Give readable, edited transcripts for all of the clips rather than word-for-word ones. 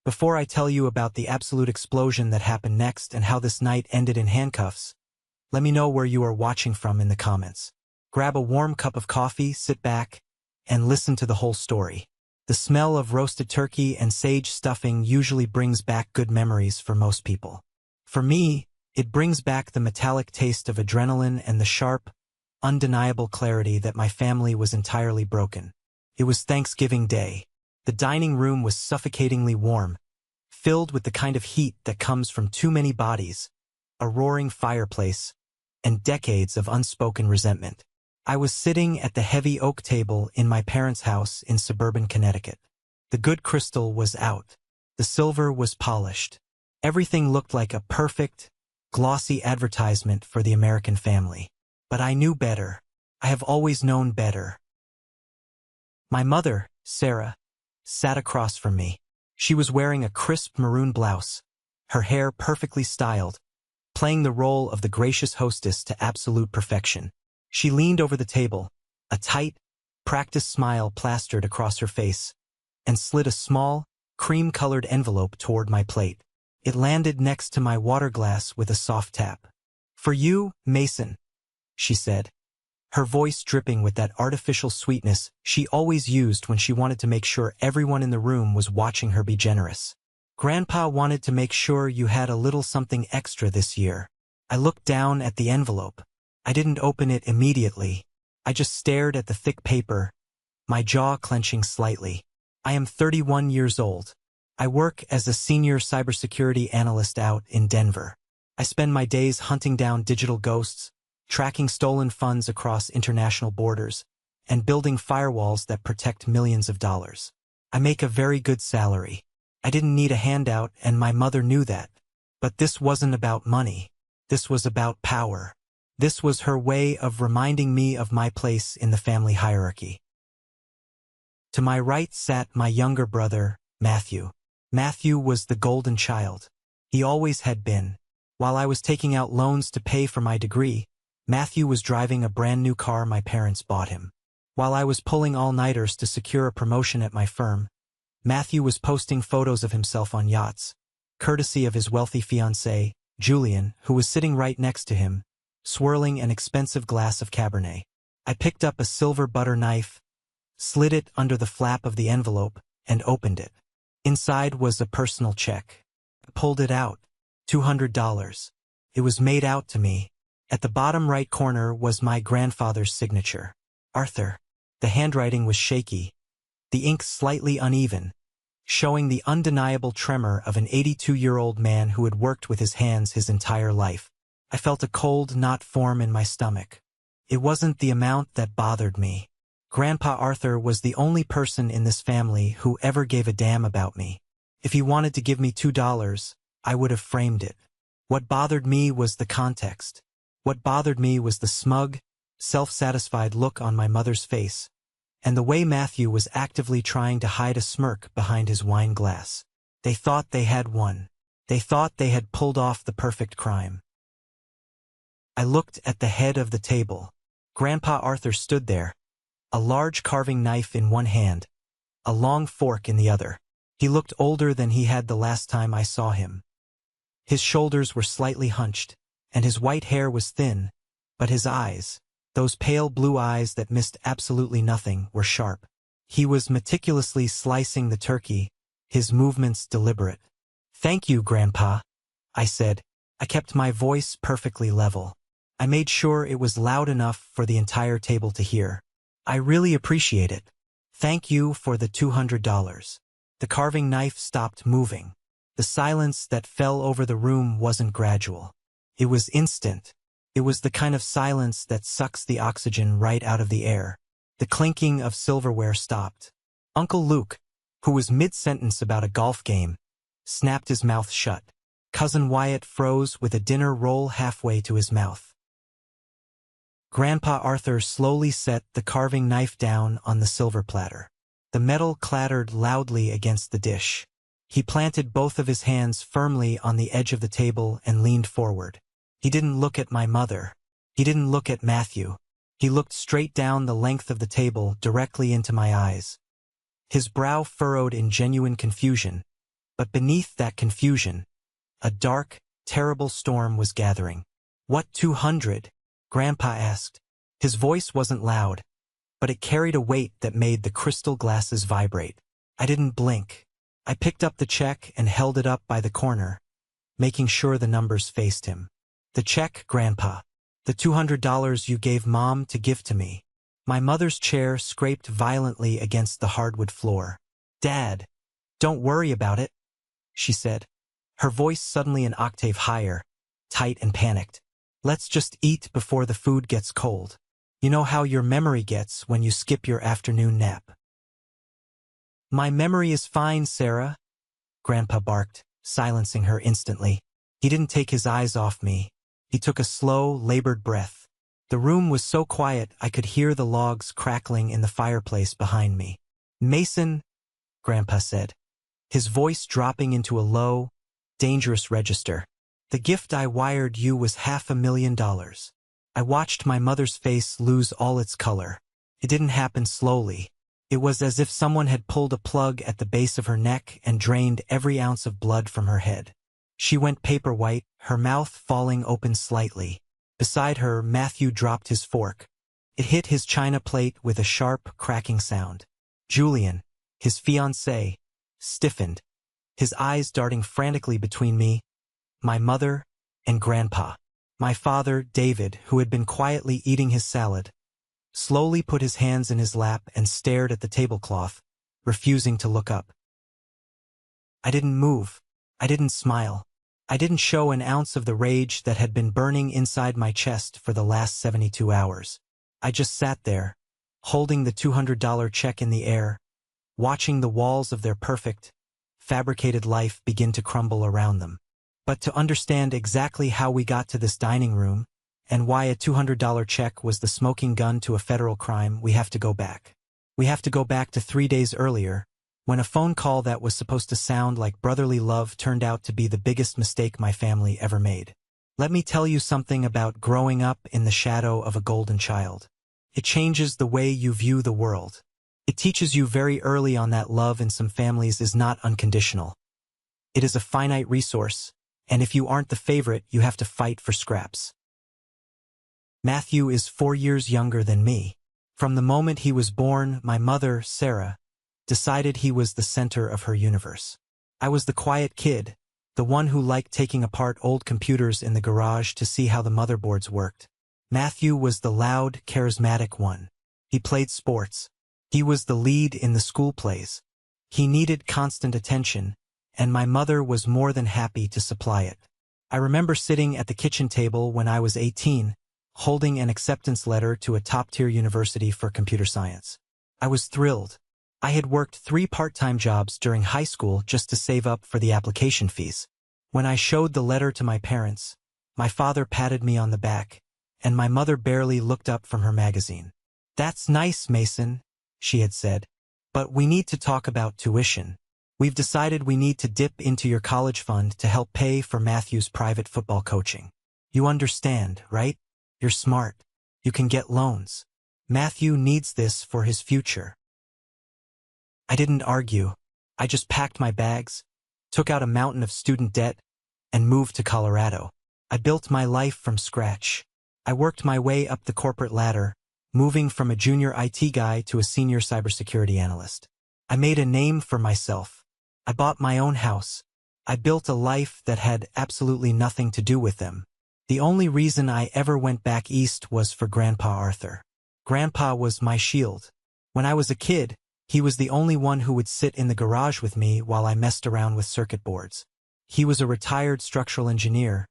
Before I tell you about the absolute explosion that happened next and how this night ended in handcuffs, let me know where you are watching from in the comments. Grab a warm cup of coffee, sit back, and listen to the whole story. The smell of roasted turkey and sage stuffing usually brings back good memories for most people. For me, it brings back the metallic taste of adrenaline and the sharp, undeniable clarity that my family was entirely broken. It was Thanksgiving Day. The dining room was suffocatingly warm, filled with the kind of heat that comes from too many bodies, a roaring fireplace, and decades of unspoken resentment. I was sitting at the heavy oak table in my parents' house in suburban Connecticut. The good crystal was out. The silver was polished. Everything looked like a perfect, glossy advertisement for the American family. But I knew better. I have always known better. My mother, Sarah, sat across from me. She was wearing a crisp maroon blouse, her hair perfectly styled, playing the role of the gracious hostess to absolute perfection. She leaned over the table, a tight, practiced smile plastered across her face, and slid a small, cream-colored envelope toward my plate. It landed next to my water glass with a soft tap. "For you, Mason," she said, her voice dripping with that artificial sweetness she always used when she wanted to make sure everyone in the room was watching her be generous. "Grandpa wanted to make sure you had a little something extra this year." I looked down at the envelope. I didn't open it immediately. I just stared at the thick paper, my jaw clenching slightly. I am 31 years old. I work as a senior cybersecurity analyst out in Denver. I spend my days hunting down digital ghosts, tracking stolen funds across international borders, and building firewalls that protect millions of dollars. I make a very good salary. I didn't need a handout, and my mother knew that. But this wasn't about money. This was about power. This was her way of reminding me of my place in the family hierarchy. To my right sat my younger brother, Matthew. Matthew was the golden child. He always had been. While I was taking out loans to pay for my degree, Matthew was driving a brand new car my parents bought him. While I was pulling all-nighters to secure a promotion at my firm, Matthew was posting photos of himself on yachts, courtesy of his wealthy fiancée, Julian, who was sitting right next to him, swirling an expensive glass of Cabernet. I picked up a silver butter knife, slid it under the flap of the envelope, and opened it. Inside was a personal check. I pulled it out. $200. It was made out to me. At the bottom right corner was my grandfather's signature. Arthur. The handwriting was shaky, the ink slightly uneven, showing the undeniable tremor of an 82-year-old man who had worked with his hands his entire life. I felt a cold knot form in my stomach. It wasn't the amount that bothered me. Grandpa Arthur was the only person in this family who ever gave a damn about me. If he wanted to give me $2, I would have framed it. What bothered me was the context. What bothered me was the smug, self-satisfied look on my mother's face, and the way Matthew was actively trying to hide a smirk behind his wine glass. They thought they had won. They thought they had pulled off the perfect crime. I looked at the head of the table. Grandpa Arthur stood there, a large carving knife in one hand, a long fork in the other. He looked older than he had the last time I saw him. His shoulders were slightly hunched, and his white hair was thin, but his eyes, those pale blue eyes that missed absolutely nothing, were sharp. He was meticulously slicing the turkey, his movements deliberate. "Thank you, Grandpa," I said. I kept my voice perfectly level. I made sure it was loud enough for the entire table to hear. "I really appreciate it. Thank you for the $200. The carving knife stopped moving. The silence that fell over the room wasn't gradual. It was instant. It was the kind of silence that sucks the oxygen right out of the air. The clinking of silverware stopped. Uncle Luke, who was mid-sentence about a golf game, snapped his mouth shut. Cousin Wyatt froze with a dinner roll halfway to his mouth. Grandpa Arthur slowly set the carving knife down on the silver platter. The metal clattered loudly against the dish. He planted both of his hands firmly on the edge of the table and leaned forward. He didn't look at my mother. He didn't look at Matthew. He looked straight down the length of the table, directly into my eyes. His brow furrowed in genuine confusion, But beneath that confusion, a dark, terrible storm was gathering. "What 200?" Grandpa asked. His voice wasn't loud, but it carried a weight that made the crystal glasses vibrate. I didn't blink. I picked up the check and held it up by the corner, making sure the numbers faced him. "The check, Grandpa. The $200 you gave Mom to give to me." My mother's chair scraped violently against the hardwood floor. "Dad, don't worry about it," she said, her voice suddenly an octave higher, tight and panicked. "Let's just eat before the food gets cold. You know how your memory gets when you skip your afternoon nap." "My memory is fine, Sarah," Grandpa barked, silencing her instantly. He didn't take his eyes off me. He took a slow, labored breath. The room was so quiet I could hear the logs crackling in the fireplace behind me. "Mason," Grandpa said, his voice dropping into a low, dangerous register. "The gift I wired you was $500,000. I watched my mother's face lose all its color. It didn't happen slowly. It was as if someone had pulled a plug at the base of her neck and drained every ounce of blood from her head. She went paper white, her mouth falling open slightly. Beside her, Matthew dropped his fork. It hit his china plate with a sharp, cracking sound. Julian, his fiancée, stiffened, his eyes darting frantically between me, my mother, and Grandpa. My father, David, who had been quietly eating his salad, slowly put his hands in his lap and stared at the tablecloth, refusing to look up. I didn't move. I didn't smile. I didn't show an ounce of the rage that had been burning inside my chest for the last 72 hours. I just sat there, holding the $200 check in the air, watching the walls of their perfect, fabricated life begin to crumble around them. But to understand exactly how we got to this dining room, and why a $200 check was the smoking gun to a federal crime, we have to go back. We have to go back to 3 days earlier, when a phone call that was supposed to sound like brotherly love turned out to be the biggest mistake my family ever made. Let me tell you something about growing up in the shadow of a golden child. It changes the way you view the world. It teaches you very early on that love in some families is not unconditional. It is a finite resource, and if you aren't the favorite, you have to fight for scraps. Matthew is 4 years younger than me. From the moment he was born, my mother, Sarah, decided he was the center of her universe. I was the quiet kid, the one who liked taking apart old computers in the garage to see how the motherboards worked. Matthew was the loud, charismatic one. He played sports. He was the lead in the school plays. He needed constant attention, and my mother was more than happy to supply it. I remember sitting at the kitchen table when I was 18, holding an acceptance letter to a top-tier university for computer science. I was thrilled. I had worked 3 part-time jobs during high school just to save up for the application fees. When I showed the letter to my parents, my father patted me on the back, and my mother barely looked up from her magazine. "That's nice, Mason," she had said, "but we need to talk about tuition. We've decided we need to dip into your college fund to help pay for Matthew's private football coaching. You understand, right? You're smart. You can get loans. Matthew needs this for his future." I didn't argue. I just packed my bags, took out a mountain of student debt, and moved to Colorado. I built my life from scratch. I worked my way up the corporate ladder, moving from a junior IT guy to a senior cybersecurity analyst. I made a name for myself. I bought my own house. I built a life that had absolutely nothing to do with them. The only reason I ever went back east was for Grandpa Arthur. Grandpa was my shield. When I was a kid, he was the only one who would sit in the garage with me while I messed around with circuit boards. He was a retired structural engineer,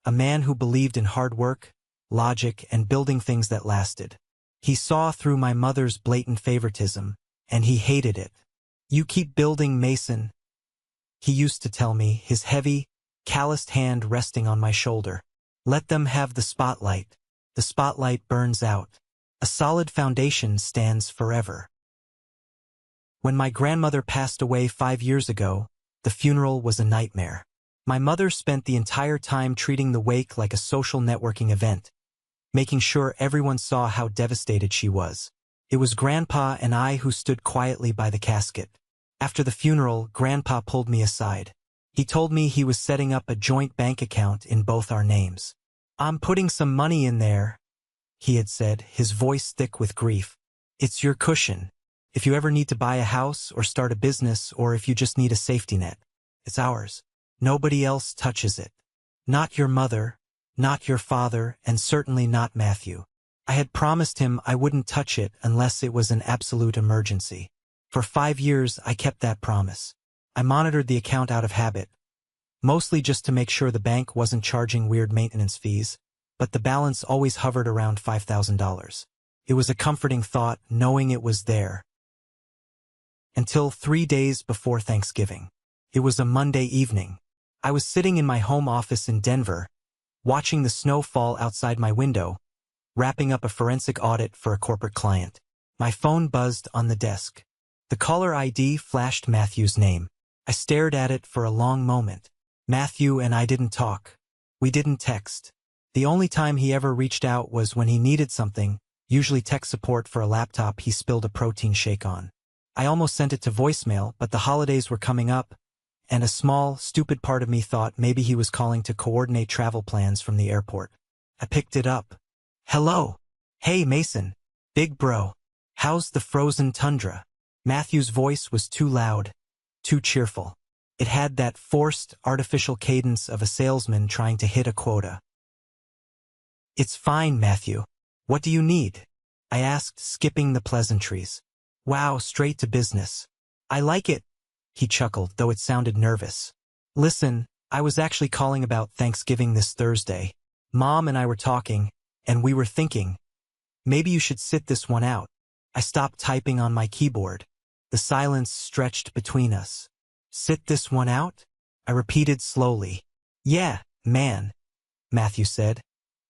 a man who believed in hard work, logic, and building things that lasted. He saw through my mother's blatant favoritism, and he hated it. "You keep building, Mason," he used to tell me, his heavy, calloused hand resting on my shoulder. "Let them have the spotlight. The spotlight burns out. A solid foundation stands forever." When my grandmother passed away 5 years ago, the funeral was a nightmare. My mother spent the entire time treating the wake like a social networking event, making sure everyone saw how devastated she was. It was Grandpa and I who stood quietly by the casket. After the funeral, Grandpa pulled me aside. He told me he was setting up a joint bank account in both our names. "I'm putting some money in there," he had said, his voice thick with grief. "It's your cushion. If you ever need to buy a house or start a business, or if you just need a safety net, it's ours. Nobody else touches it. Not your mother, not your father, and certainly not Matthew." I had promised him I wouldn't touch it unless it was an absolute emergency. For 5 years, I kept that promise. I monitored the account out of habit, mostly just to make sure the bank wasn't charging weird maintenance fees, but the balance always hovered around $5,000. It was a comforting thought knowing it was there. Until 3 days before Thanksgiving. It was a Monday evening. I was sitting in my home office in Denver, watching the snow fall outside my window, wrapping up a forensic audit for a corporate client. My phone buzzed on the desk. The caller ID flashed Matthew's name. I stared at it for a long moment. Matthew and I didn't talk. We didn't text. The only time he ever reached out was when he needed something, usually tech support for a laptop he spilled a protein shake on. I almost sent it to voicemail, but the holidays were coming up, and a small, stupid part of me thought maybe he was calling to coordinate travel plans from the airport. I picked it up. "Hello. Hey, Mason. Big bro. How's the frozen tundra?" Matthew's voice was too loud, too cheerful. It had that forced, artificial cadence of a salesman trying to hit a quota. "It's fine, Matthew. What do you need?" I asked, skipping the pleasantries. "Wow, straight to business. I like it," he chuckled, though it sounded nervous. "Listen, I was actually calling about Thanksgiving this Thursday. Mom and I were talking, and we were thinking, maybe you should sit this one out." I stopped typing on my keyboard. The silence stretched between us. "Sit this one out?" I repeated slowly. "Yeah, man," Matthew said,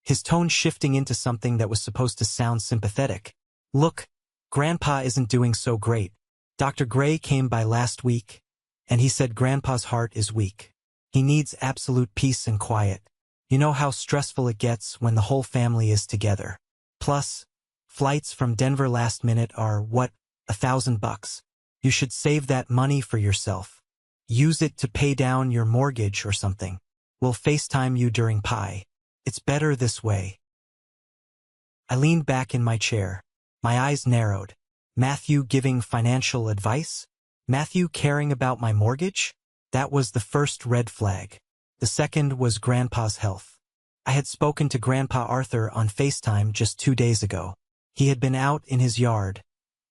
his tone shifting into something that was supposed to sound sympathetic. "Look, Grandpa isn't doing so great. Dr. Gray came by last week, and he said Grandpa's heart is weak. He needs absolute peace and quiet. You know how stressful it gets when the whole family is together. Plus, flights from Denver last minute are, what, $1,000? You should save that money for yourself. Use it to pay down your mortgage or something. We'll FaceTime you during pie. It's better this way." I leaned back in my chair. My eyes narrowed. Matthew giving financial advice? Matthew caring about my mortgage? That was the first red flag. The second was Grandpa's health. I had spoken to Grandpa Arthur on FaceTime just 2 days ago. He had been out in his yard,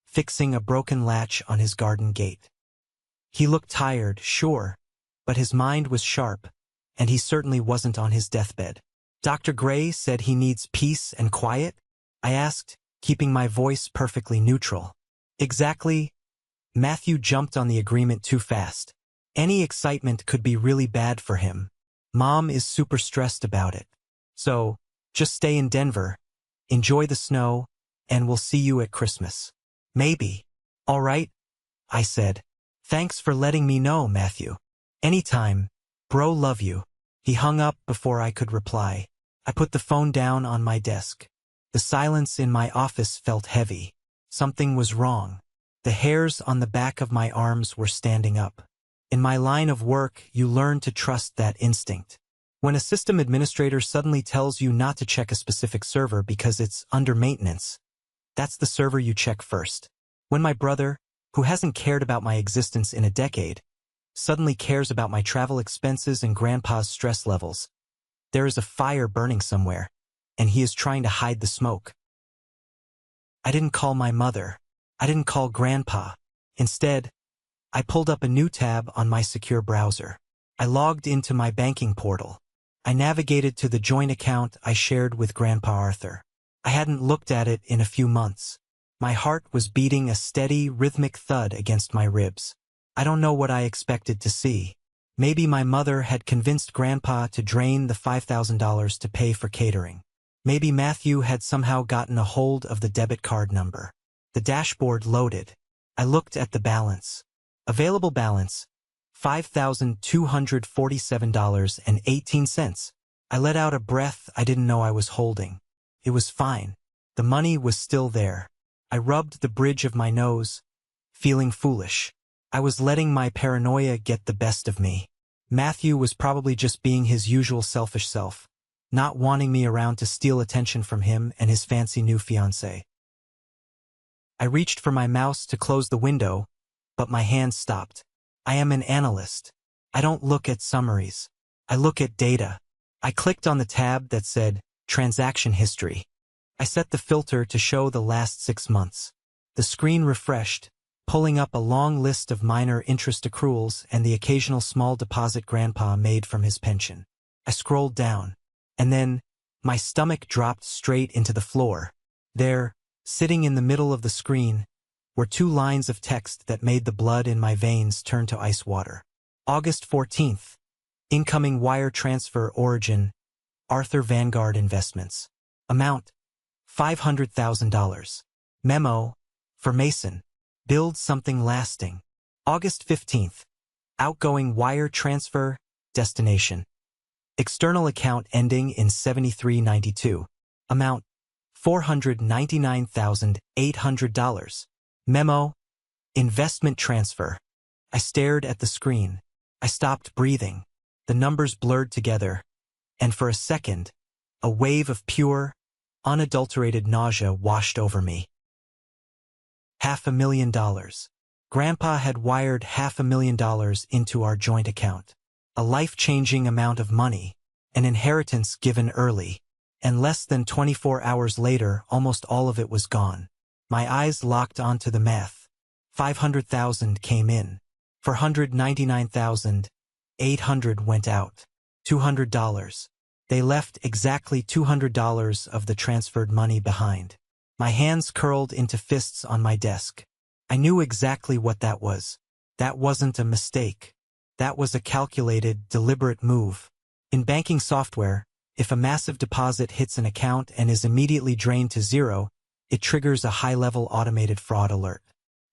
fixing a broken latch on his garden gate. He looked tired, sure, but his mind was sharp, and he certainly wasn't on his deathbed. "Dr. Gray said he needs peace and quiet?" I asked, keeping my voice perfectly neutral. "Exactly." Matthew jumped on the agreement too fast. Any excitement could be really bad for him. Mom is super stressed about it. So, just stay in Denver, enjoy the snow, and we'll see you at Christmas. Maybe. "All right," I said. "Thanks for letting me know, Matthew." "Anytime. Bro, love you." He hung up before I could reply. I put the phone down on my desk. The silence in my office felt heavy. Something was wrong. The hairs on the back of my arms were standing up. In my line of work, you learn to trust that instinct. When a system administrator suddenly tells you not to check a specific server because it's under maintenance, that's the server you check first. When my brother, who hasn't cared about my existence in a decade, suddenly cares about my travel expenses and Grandpa's stress levels, there is a fire burning somewhere, and he is trying to hide the smoke. I didn't call my mother. I didn't call Grandpa. Instead, I pulled up a new tab on my secure browser. I logged into my banking portal. I navigated to the joint account I shared with Grandpa Arthur. I hadn't looked at it in a few months. My heart was beating a steady, rhythmic thud against my ribs. I don't know what I expected to see. Maybe my mother had convinced Grandpa to drain the $5,000 to pay for catering. Maybe Matthew had somehow gotten a hold of the debit card number. The dashboard loaded. I looked at the balance. Available balance, $5,247.18. I let out a breath I didn't know I was holding. It was fine. The money was still there. I rubbed the bridge of my nose, feeling foolish. I was letting my paranoia get the best of me. Matthew was probably just being his usual selfish self, not wanting me around to steal attention from him and his fancy new fiancée. I reached for my mouse to close the window, but my hand stopped. I am an analyst. I don't look at summaries. I look at data. I clicked on the tab that said Transaction History. I set the filter to show the last 6 months. The screen refreshed, pulling up a long list of minor interest accruals and the occasional small deposit Grandpa made from his pension. I scrolled down, and then my stomach dropped straight into the floor. There, sitting in the middle of the screen, were 2 lines of text that made the blood in my veins turn to ice water. August 14th. Incoming wire transfer origin, Arthur Vanguard Investments. Amount, $500,000. Memo, for Mason. Build something lasting. August 15th. Outgoing wire transfer, destination. External account ending in 7392. Amount, $499,800. Memo, investment transfer. I stared at the screen. I stopped breathing. The numbers blurred together, and for a second, a wave of pure, unadulterated nausea washed over me. $500,000. Grandpa had wired $500,000 into our joint account. A life-changing amount of money, an inheritance given early, and less than 24 hours later, almost all of it was gone. My eyes locked onto the math. $500,000 came in. $499,800 went out. $200. They left exactly $200 of the transferred money behind. My hands curled into fists on my desk. I knew exactly what that was. That wasn't a mistake. That was a calculated, deliberate move. In banking software, if a massive deposit hits an account and is immediately drained to zero, it triggers a high-level automated fraud alert.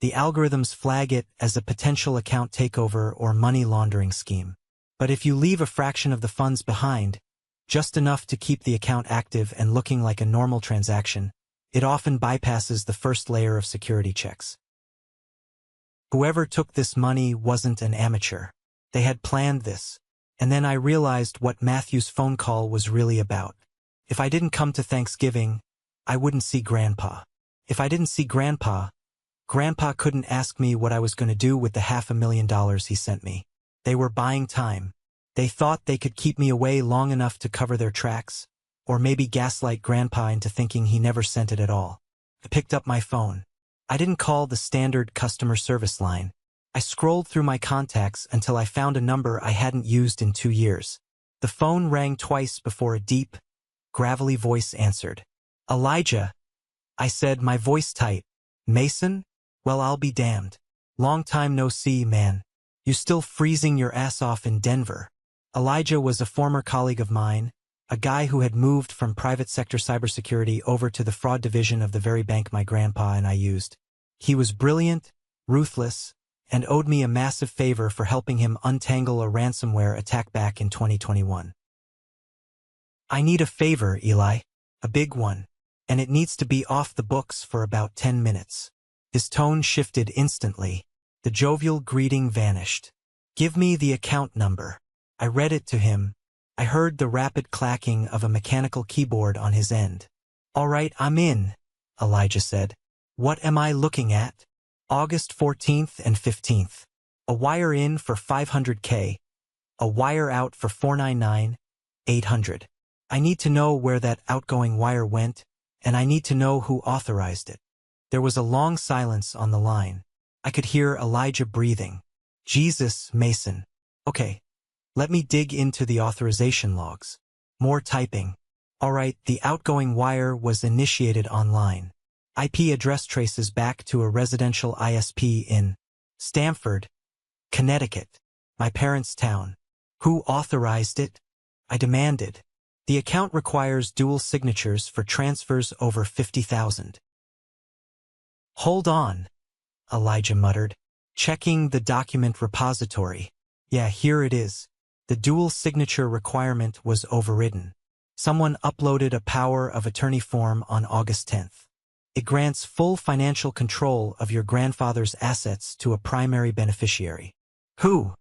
The algorithms flag it as a potential account takeover or money laundering scheme. But if you leave a fraction of the funds behind, just enough to keep the account active and looking like a normal transaction, it often bypasses the first layer of security checks. Whoever took this money wasn't an amateur. They had planned this. And then I realized what Matthew's phone call was really about. If I didn't come to Thanksgiving, I wouldn't see Grandpa. If I didn't see Grandpa couldn't ask me what I was going to do with the $500,000 he sent me. They were buying time. They thought they could keep me away long enough to cover their tracks, or maybe gaslight Grandpa into thinking he never sent it at all. I picked up my phone. I didn't call the standard customer service line. I scrolled through my contacts until I found a number I hadn't used in 2 years. The phone rang twice before a deep, gravelly voice answered. Elijah, I said, my voice tight. Mason? Well, I'll be damned. Long time no see, man. You still freezing your ass off in Denver? Elijah was a former colleague of mine, a guy who had moved from private sector cybersecurity over to the fraud division of the very bank my grandpa and I used. He was brilliant, ruthless, and owed me a massive favor for helping him untangle a ransomware attack back in 2021. I need a favor, Eli. A big one. And it needs to be off the books for about 10 minutes. His tone shifted instantly. The jovial greeting vanished. Give me the account number. I read it to him. I heard the rapid clacking of a mechanical keyboard on his end. All right, I'm in, Elijah said. What am I looking at? August 14th and 15th. A wire in for $500K. A wire out for $499,800. I need to know where that outgoing wire went, and I need to know who authorized it. There was a long silence on the line. I could hear Elijah breathing. Jesus, Mason. Okay, let me dig into the authorization logs. More typing. All right, the outgoing wire was initiated online. IP address traces back to a residential ISP in Stamford, Connecticut, my parents' town. Who authorized it? I demanded. The account requires dual signatures for transfers over $50,000. Hold on, Elijah muttered, checking the document repository. Yeah, here it is. The dual signature requirement was overridden. Someone uploaded a power of attorney form on August 10th. It grants full financial control of your grandfather's assets to a primary beneficiary. Who?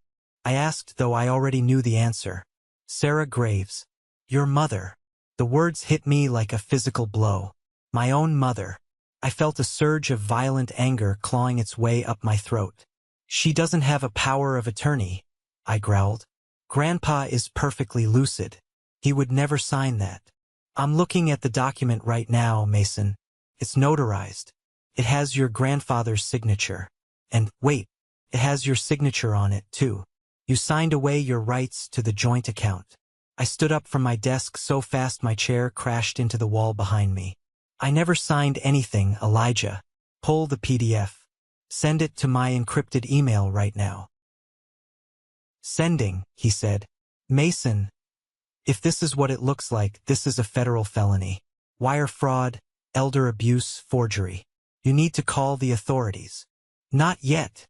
I asked, though I already knew the answer. Sarah Graves. Your mother. The words hit me like a physical blow. My own mother. I felt a surge of violent anger clawing its way up my throat. She doesn't have a power of attorney, I growled. Grandpa is perfectly lucid. He would never sign that. I'm looking at the document right now, Mason. It's notarized. It has your grandfather's signature. And, wait, it has your signature on it, too. You signed away your rights to the joint account. I stood up from my desk so fast my chair crashed into the wall behind me. I never signed anything, Elijah. Pull the PDF. Send it to my encrypted email right now. Sending, he said. Mason, if this is what it looks like, this is a federal felony. Wire fraud, elder abuse, forgery. You need to call the authorities. Not yet,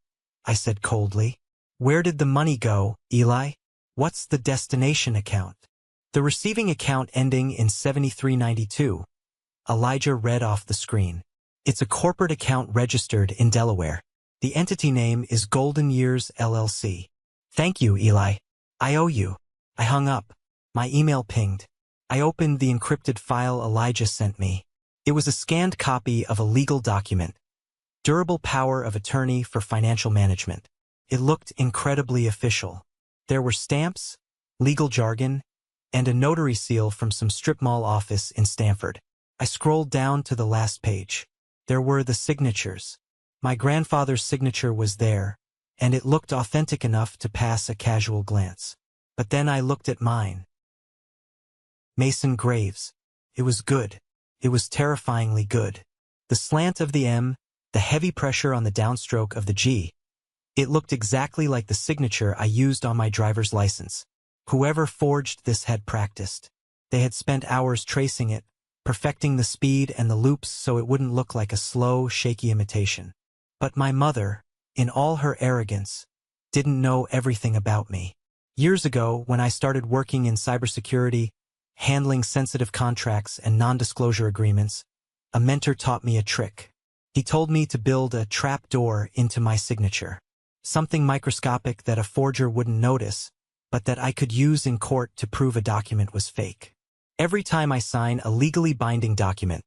I said coldly. Where did the money go, Eli? What's the destination account? The receiving account ending in 7392. Elijah read off the screen. It's a corporate account registered in Delaware. The entity name is Golden Years LLC. Thank you, Eli. I owe you. I hung up. My email pinged. I opened the encrypted file Elijah sent me. It was a scanned copy of a legal document. Durable power of attorney for financial management. It looked incredibly official. There were stamps, legal jargon, and a notary seal from some strip mall office in Stamford. I scrolled down to the last page. There were the signatures. My grandfather's signature was there, and it looked authentic enough to pass a casual glance. But then I looked at mine. Mason Graves. It was good. It was terrifyingly good. The slant of the M, the heavy pressure on the downstroke of the G. It looked exactly like the signature I used on my driver's license. Whoever forged this had practiced. They had spent hours tracing it, perfecting the speed and the loops so it wouldn't look like a slow, shaky imitation. But my mother, in all her arrogance, didn't know everything about me. Years ago, when I started working in cybersecurity, handling sensitive contracts and non-disclosure agreements, a mentor taught me a trick. He told me to build a trap door into my signature. Something microscopic that a forger wouldn't notice, but that I could use in court to prove a document was fake. Every time I sign a legally binding document,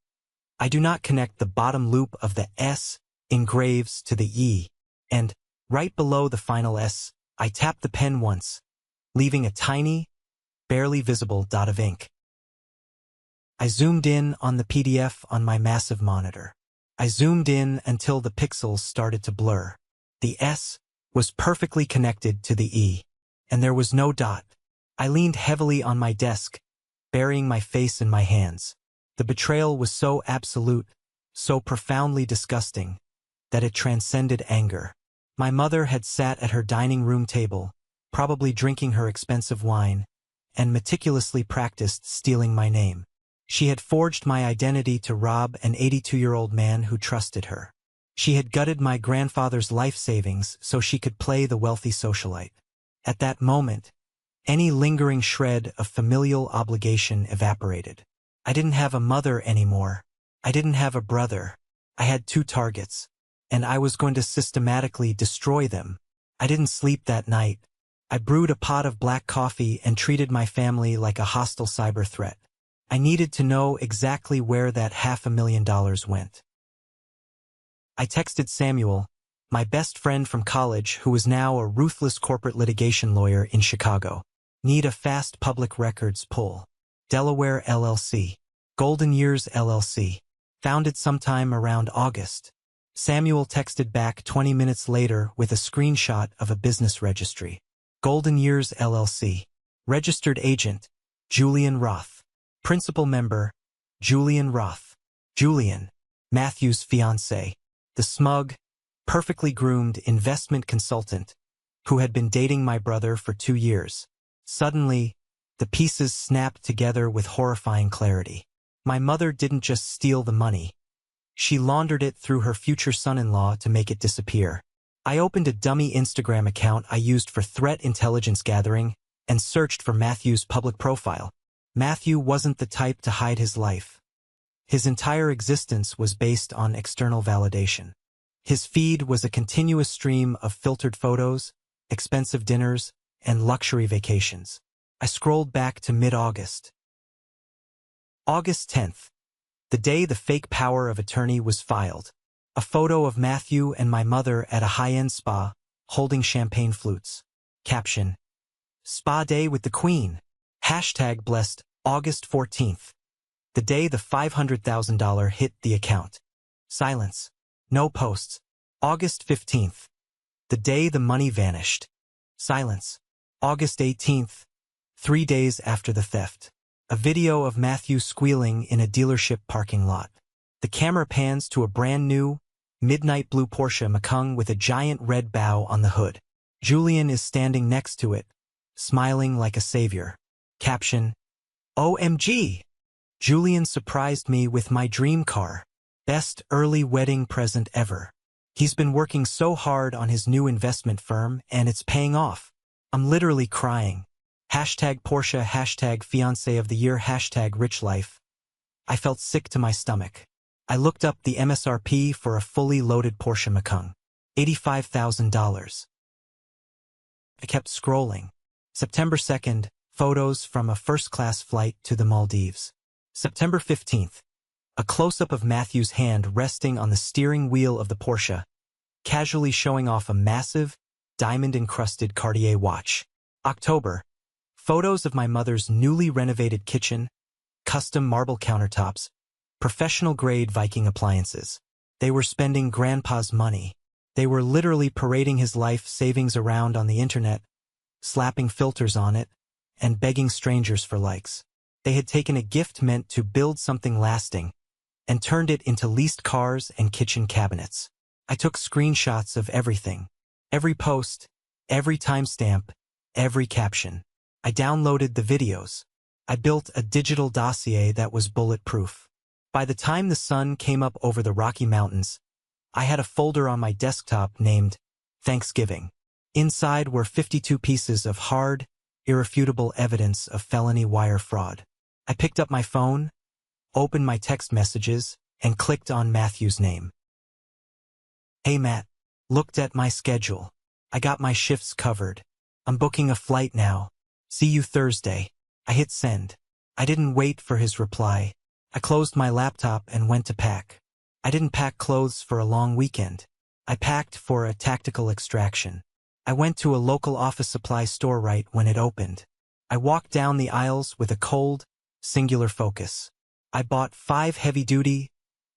I do not connect the bottom loop of the S in Graves to the E, and, right below the final S, I tap the pen once, leaving a tiny, barely visible dot of ink. I zoomed in on the PDF on my massive monitor. I zoomed in until the pixels started to blur. The S was perfectly connected to the E, and there was no dot. I leaned heavily on my desk, burying my face in my hands. The betrayal was so absolute, so profoundly disgusting, that it transcended anger. My mother had sat at her dining room table, probably drinking her expensive wine, and meticulously practiced stealing my name. She had forged my identity to rob an 82-year-old man who trusted her. She had gutted my grandfather's life savings so she could play the wealthy socialite. At that moment, any lingering shred of familial obligation evaporated. I didn't have a mother anymore. I didn't have a brother. I had two targets, and I was going to systematically destroy them. I didn't sleep that night. I brewed a pot of black coffee and treated my family like a hostile cyber threat. I needed to know exactly where that $500,000 went. I texted Samuel, my best friend from college who was now a ruthless corporate litigation lawyer in Chicago. Need a fast public records pull. Delaware LLC. Golden Years LLC. Founded sometime around August. Samuel texted back 20 minutes later with a screenshot of a business registry. Golden Years LLC. Registered agent, Julian Roth. Principal member, Julian Roth. Julian, Matthew's fiancé. The smug, perfectly groomed investment consultant who had been dating my brother for 2 years. Suddenly, the pieces snapped together with horrifying clarity. My mother didn't just steal the money. She laundered it through her future son-in-law to make it disappear. I opened a dummy Instagram account I used for threat intelligence gathering and searched for Matthew's public profile. Matthew wasn't the type to hide his life. His entire existence was based on external validation. His feed was a continuous stream of filtered photos, expensive dinners, and luxury vacations. I scrolled back to mid-August. August 10th, the day the fake power of attorney was filed. A photo of Matthew and my mother at a high-end spa, holding champagne flutes. Caption: Spa Day with the Queen. Hashtag blessed. August 14th. The day the $500,000 hit the account. Silence. No posts. August 15th. The day the money vanished. Silence. August 18th. 3 days after the theft. A video of Matthew squealing in a dealership parking lot. The camera pans to a brand new, midnight blue Porsche Macan with a giant red bow on the hood. Julian is standing next to it, smiling like a savior. Caption: OMG! Julian surprised me with my dream car. Best early wedding present ever. He's been working so hard on his new investment firm and it's paying off. I'm literally crying. Hashtag Porsche, hashtag fiancé of the year, hashtag rich life. I felt sick to my stomach. I looked up the MSRP for a fully loaded Porsche Macan. $85,000. I kept scrolling. September 2nd, photos from a first-class flight to the Maldives. September 15th, a close-up of Matthew's hand resting on the steering wheel of the Porsche, casually showing off a massive, diamond-encrusted Cartier watch. October, photos of my mother's newly renovated kitchen, custom marble countertops, professional-grade Viking appliances. They were spending Grandpa's money. They were literally parading his life savings around on the internet, slapping filters on it, and begging strangers for likes. They had taken a gift meant to build something lasting and turned it into leased cars and kitchen cabinets. I took screenshots of everything. Every post, every timestamp, every caption. I downloaded the videos. I built a digital dossier that was bulletproof. By the time the sun came up over the Rocky Mountains, I had a folder on my desktop named Thanksgiving. Inside were 52 pieces of hard, irrefutable evidence of felony wire fraud. I picked up my phone, opened my text messages, and clicked on Matthew's name. Hey Matt, looked at my schedule. I got my shifts covered. I'm booking a flight now. See you Thursday. I hit send. I didn't wait for his reply. I closed my laptop and went to pack. I didn't pack clothes for a long weekend. I packed for a tactical extraction. I went to a local office supply store right when it opened. I walked down the aisles with a cold, singular focus. I bought 5 heavy-duty,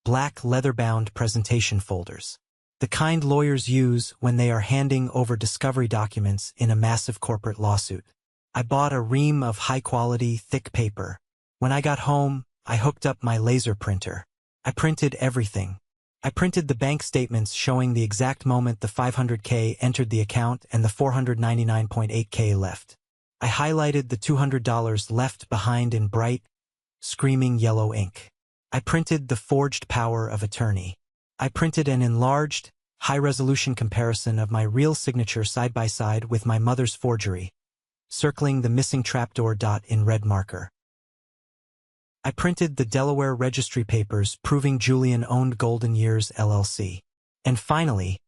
black leather-bound presentation folders. The kind lawyers use when they are handing over discovery documents in a massive corporate lawsuit. I bought a ream of high-quality, thick paper. When I got home, I hooked up my laser printer. I printed everything. I printed the bank statements showing the exact moment the $500K entered the account and the $499.8K left. I highlighted the $200 left behind in bright, screaming yellow ink. I printed the forged power of attorney. I printed an enlarged, high-resolution comparison of my real signature side by side with my mother's forgery, circling the missing trapdoor dot in red marker. I printed the Delaware registry papers proving Julian owned Golden Years LLC. And finally,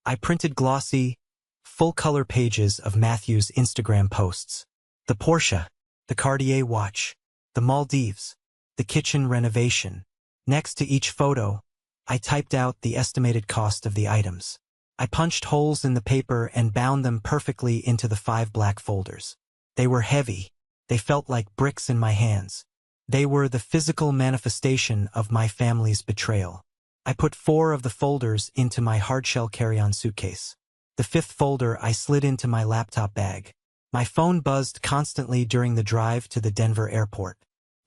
I printed glossy, full-color pages of Matthew's Instagram posts. The Porsche, the Cartier watch, the Maldives, the kitchen renovation. Next to each photo, I typed out the estimated cost of the items. I punched holes in the paper and bound them perfectly into the 5 black folders. They were heavy. They felt like bricks in my hands. They were the physical manifestation of my family's betrayal. I put 4 of the folders into my hardshell carry-on suitcase. The 5th folder I slid into my laptop bag. My phone buzzed constantly during the drive to the Denver airport.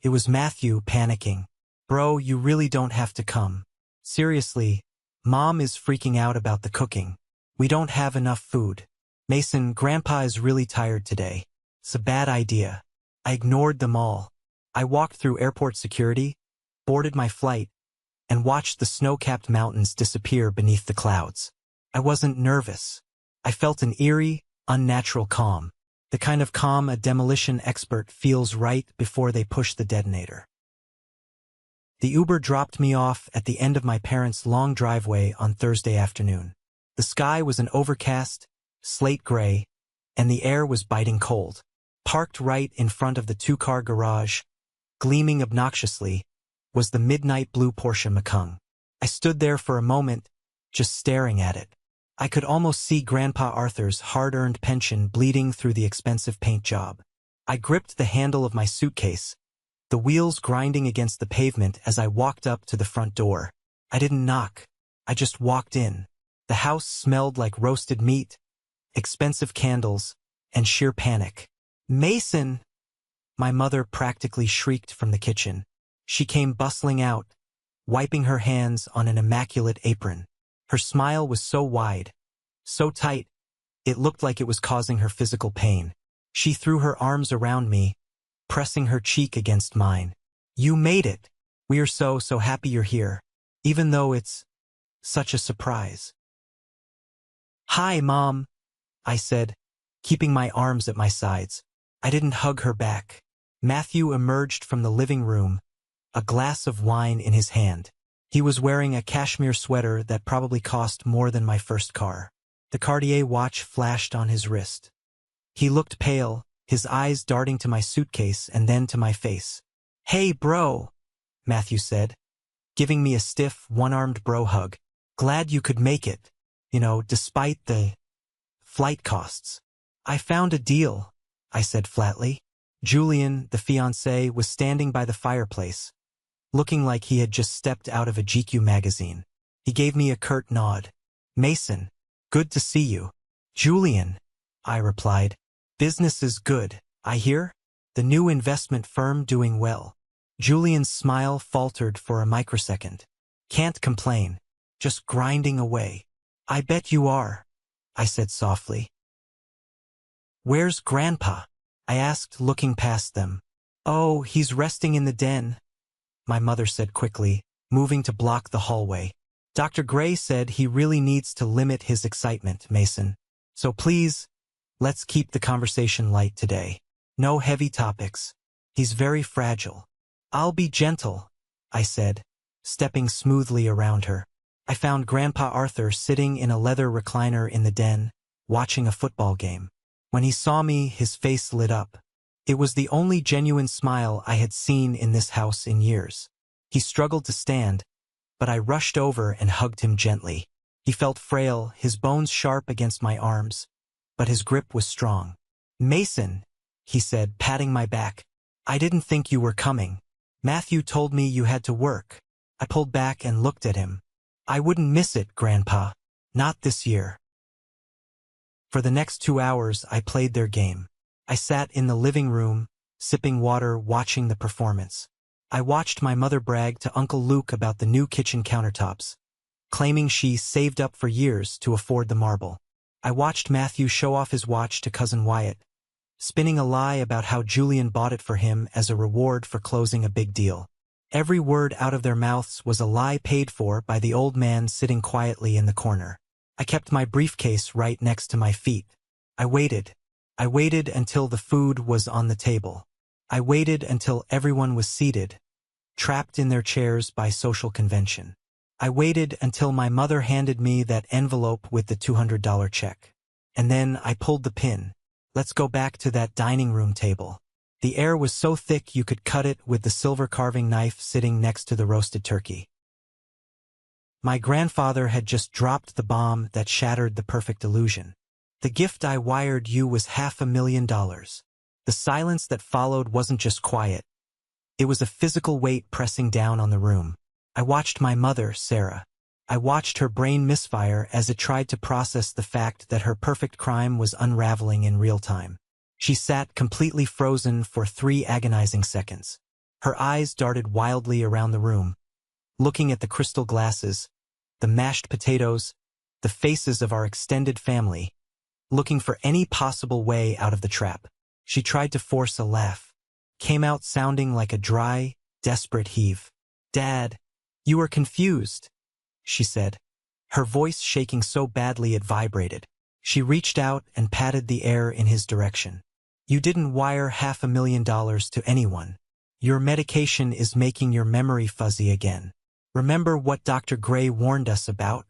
It was Matthew panicking. Bro, you really don't have to come. Seriously, Mom is freaking out about the cooking. We don't have enough food. Mason, Grandpa is really tired today. It's a bad idea. I ignored them all. I walked through airport security, boarded my flight, and watched the snow-capped mountains disappear beneath the clouds. I wasn't nervous. I felt an eerie, unnatural calm. The kind of calm a demolition expert feels right before they push the detonator. The Uber dropped me off at the end of my parents' long driveway on Thursday afternoon. The sky was an overcast, slate gray, and the air was biting cold. Parked right in front of the two-car garage, gleaming obnoxiously, was the midnight blue Porsche Macan. I stood there for a moment, just staring at it. I could almost see Grandpa Arthur's hard-earned pension bleeding through the expensive paint job. I gripped the handle of my suitcase, the wheels grinding against the pavement as I walked up to the front door. I didn't knock. I just walked in. The house smelled like roasted meat, expensive candles, and sheer panic. "Mason!" My mother practically shrieked from the kitchen. She came bustling out, wiping her hands on an immaculate apron. Her smile was so wide, so tight, it looked like it was causing her physical pain. She threw her arms around me, pressing her cheek against mine. "You made it! We are so happy you're here, even though it's such a surprise." "Hi, Mom," I said, keeping my arms at my sides. I didn't hug her back. Matthew emerged from the living room, a glass of wine in his hand. He was wearing a cashmere sweater that probably cost more than my first car. The Cartier watch flashed on his wrist. He looked pale, his eyes darting to my suitcase and then to my face. "Hey, bro," Matthew said, giving me a stiff, one-armed bro hug. "Glad you could make it, despite the flight costs." "I found a deal," I said flatly. Julian, the fiancé, was standing by the fireplace, looking like he had just stepped out of a GQ magazine. He gave me a curt nod. "Mason, good to see you." "Julian," I replied. "Business is good, I hear? The new investment firm doing well." Julian's smile faltered for a microsecond. "Can't complain. Just grinding away." "I bet you are," I said softly. "Where's Grandpa?" I asked, looking past them. "Oh, he's resting in the den," my mother said quickly, moving to block the hallway. "Dr. Gray said he really needs to limit his excitement, Mason. So please, let's keep the conversation light today. No heavy topics. He's very fragile." "I'll be gentle," I said, stepping smoothly around her. I found Grandpa Arthur sitting in a leather recliner in the den, watching a football game. When he saw me, his face lit up. It was the only genuine smile I had seen in this house in years. He struggled to stand, but I rushed over and hugged him gently. He felt frail, his bones sharp against my arms, but his grip was strong. "Mason," he said, patting my back. "I didn't think you were coming. Matthew told me you had to work." I pulled back and looked at him. "I wouldn't miss it, Grandpa. Not this year." For the next 2 hours, I played their game. I sat in the living room, sipping water, watching the performance. I watched my mother brag to Uncle Luke about the new kitchen countertops, claiming she saved up for years to afford the marble. I watched Matthew show off his watch to Cousin Wyatt, spinning a lie about how Julian bought it for him as a reward for closing a big deal. Every word out of their mouths was a lie paid for by the old man sitting quietly in the corner. I kept my briefcase right next to my feet. I waited. I waited until the food was on the table. I waited until everyone was seated, trapped in their chairs by social convention. I waited until my mother handed me that envelope with the $200 check. And then I pulled the pin. Let's go back to that dining room table. The air was so thick you could cut it with the silver carving knife sitting next to the roasted turkey. My grandfather had just dropped the bomb that shattered the perfect illusion. "The gift I wired you was $500,000. The silence that followed wasn't just quiet. It was a physical weight pressing down on the room. I watched my mother, Sarah. I watched her brain misfire as it tried to process the fact that her perfect crime was unraveling in real time. She sat completely frozen for 3 agonizing seconds. Her eyes darted wildly around the room, looking at the crystal glasses, the mashed potatoes, the faces of our extended family, looking for any possible way out of the trap. She tried to force a laugh, came out sounding like a dry, desperate heave. "Dad, you are confused," she said, her voice shaking so badly it vibrated. She reached out and patted the air in his direction. "You didn't wire $500,000 to anyone. Your medication is making your memory fuzzy again. Remember what Dr. Gray warned us about?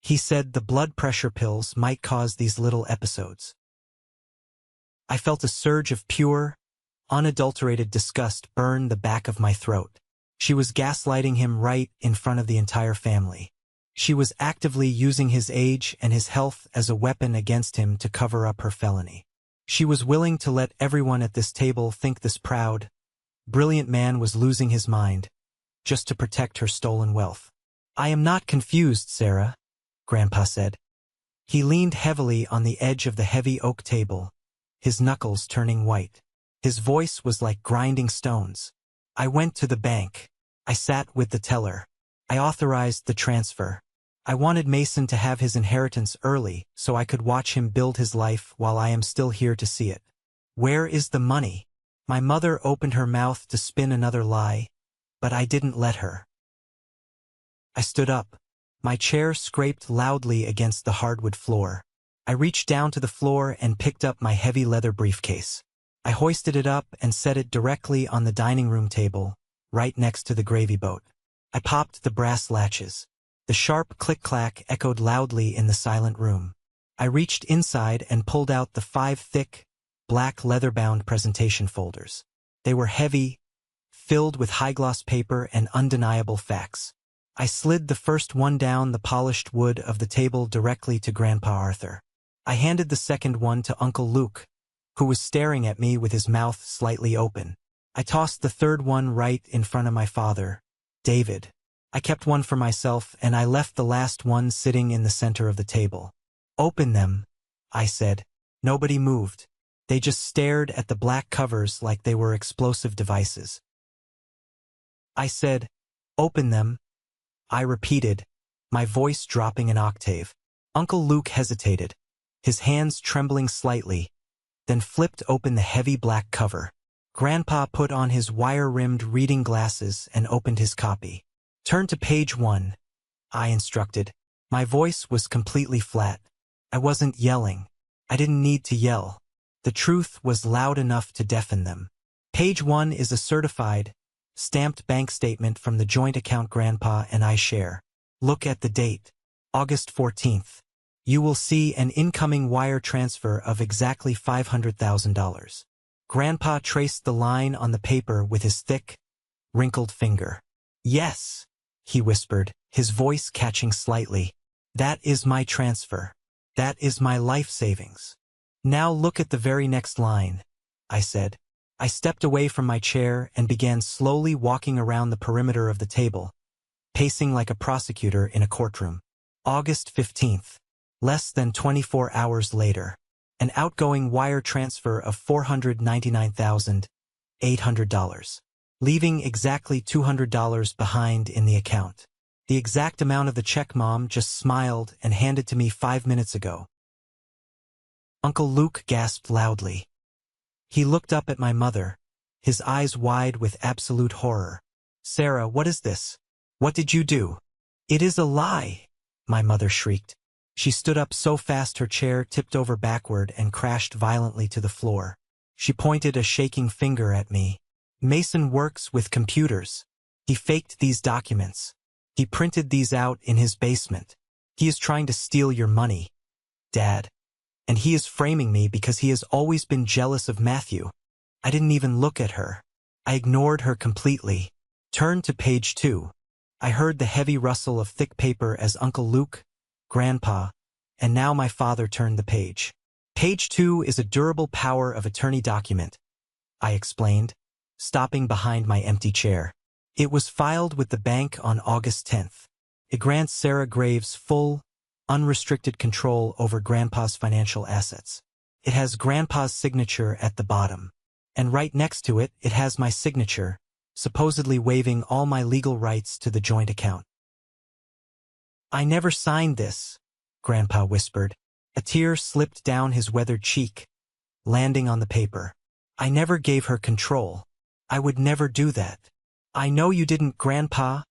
He said the blood pressure pills might cause these little episodes. I felt a surge of pure, unadulterated disgust burn the back of my throat. She was gaslighting him right in front of the entire family. She was actively using his age and his health as a weapon against him to cover up her felony. She was willing to let everyone at this table think this proud, brilliant man was losing his mind, just to protect her stolen wealth. I am not confused, Sarah, Grandpa said. He leaned heavily on the edge of the heavy oak table, his knuckles turning white. His voice was like grinding stones. I went to the bank. I sat with the teller. I authorized the transfer. I wanted Mason to have his inheritance early so I could watch him build his life while I am still here to see it. Where is the money? My mother opened her mouth to spin another lie, but I didn't let her. I stood up. My chair scraped loudly against the hardwood floor. I reached down to the floor and picked up my heavy leather briefcase. I hoisted it up and set it directly on the dining room table, right next to the gravy boat. I popped the brass latches. The sharp click-clack echoed loudly in the silent room. I reached inside and pulled out the 5 thick, black leather-bound presentation folders. They were heavy, filled with high-gloss paper and undeniable facts. I slid the first one down the polished wood of the table directly to Grandpa Arthur. I handed the second one to Uncle Luke, who was staring at me with his mouth slightly open. I tossed the third one right in front of my father, David. I kept one for myself, and I left the last one sitting in the center of the table. Open them, I said. Nobody moved. They just stared at the black covers like they were explosive devices. I said, open them. I repeated, my voice dropping an octave. Uncle Luke hesitated, his hands trembling slightly, then flipped open the heavy black cover. Grandpa put on his wire-rimmed reading glasses and opened his copy. Turn to page 1, I instructed. My voice was completely flat. I wasn't yelling. I didn't need to yell. The truth was loud enough to deafen them. Page 1 is a certified, stamped bank statement from the joint account Grandpa and I share. Look at the date, August 14th. You will see an incoming wire transfer of exactly $500,000. Grandpa traced the line on the paper with his thick, wrinkled finger. Yes, he whispered, his voice catching slightly. That is my transfer. That is my life savings. Now look at the very next line, I said. I stepped away from my chair and began slowly walking around the perimeter of the table, pacing like a prosecutor in a courtroom. August 15th. Less than 24 hours later. An outgoing wire transfer of $499,800. Leaving exactly $200 behind in the account. The exact amount of the check Mom just smiled and handed to me 5 minutes ago. Uncle Luke gasped loudly. He looked up at my mother, his eyes wide with absolute horror. Sarah, what is this? What did you do? It is a lie, my mother shrieked. She stood up so fast her chair tipped over backward and crashed violently to the floor. She pointed a shaking finger at me. Mason works with computers. He faked these documents. He printed these out in his basement. He is trying to steal your money, Dad. And he is framing me because he has always been jealous of Matthew. I didn't even look at her. I ignored her completely. Turn to page 2. I heard the heavy rustle of thick paper as Uncle Luke, Grandpa, and now my father turned the page. Page 2 is a durable power of attorney document, I explained, stopping behind my empty chair. It was filed with the bank on August 10th. It grants Sarah Graves full, unrestricted control over Grandpa's financial assets. It has Grandpa's signature at the bottom. And right next to it, it has my signature, supposedly waiving all my legal rights to the joint account. I never signed this, Grandpa whispered. A tear slipped down his weathered cheek, landing on the paper. I never gave her control. I would never do that. I know you didn't, Grandpa,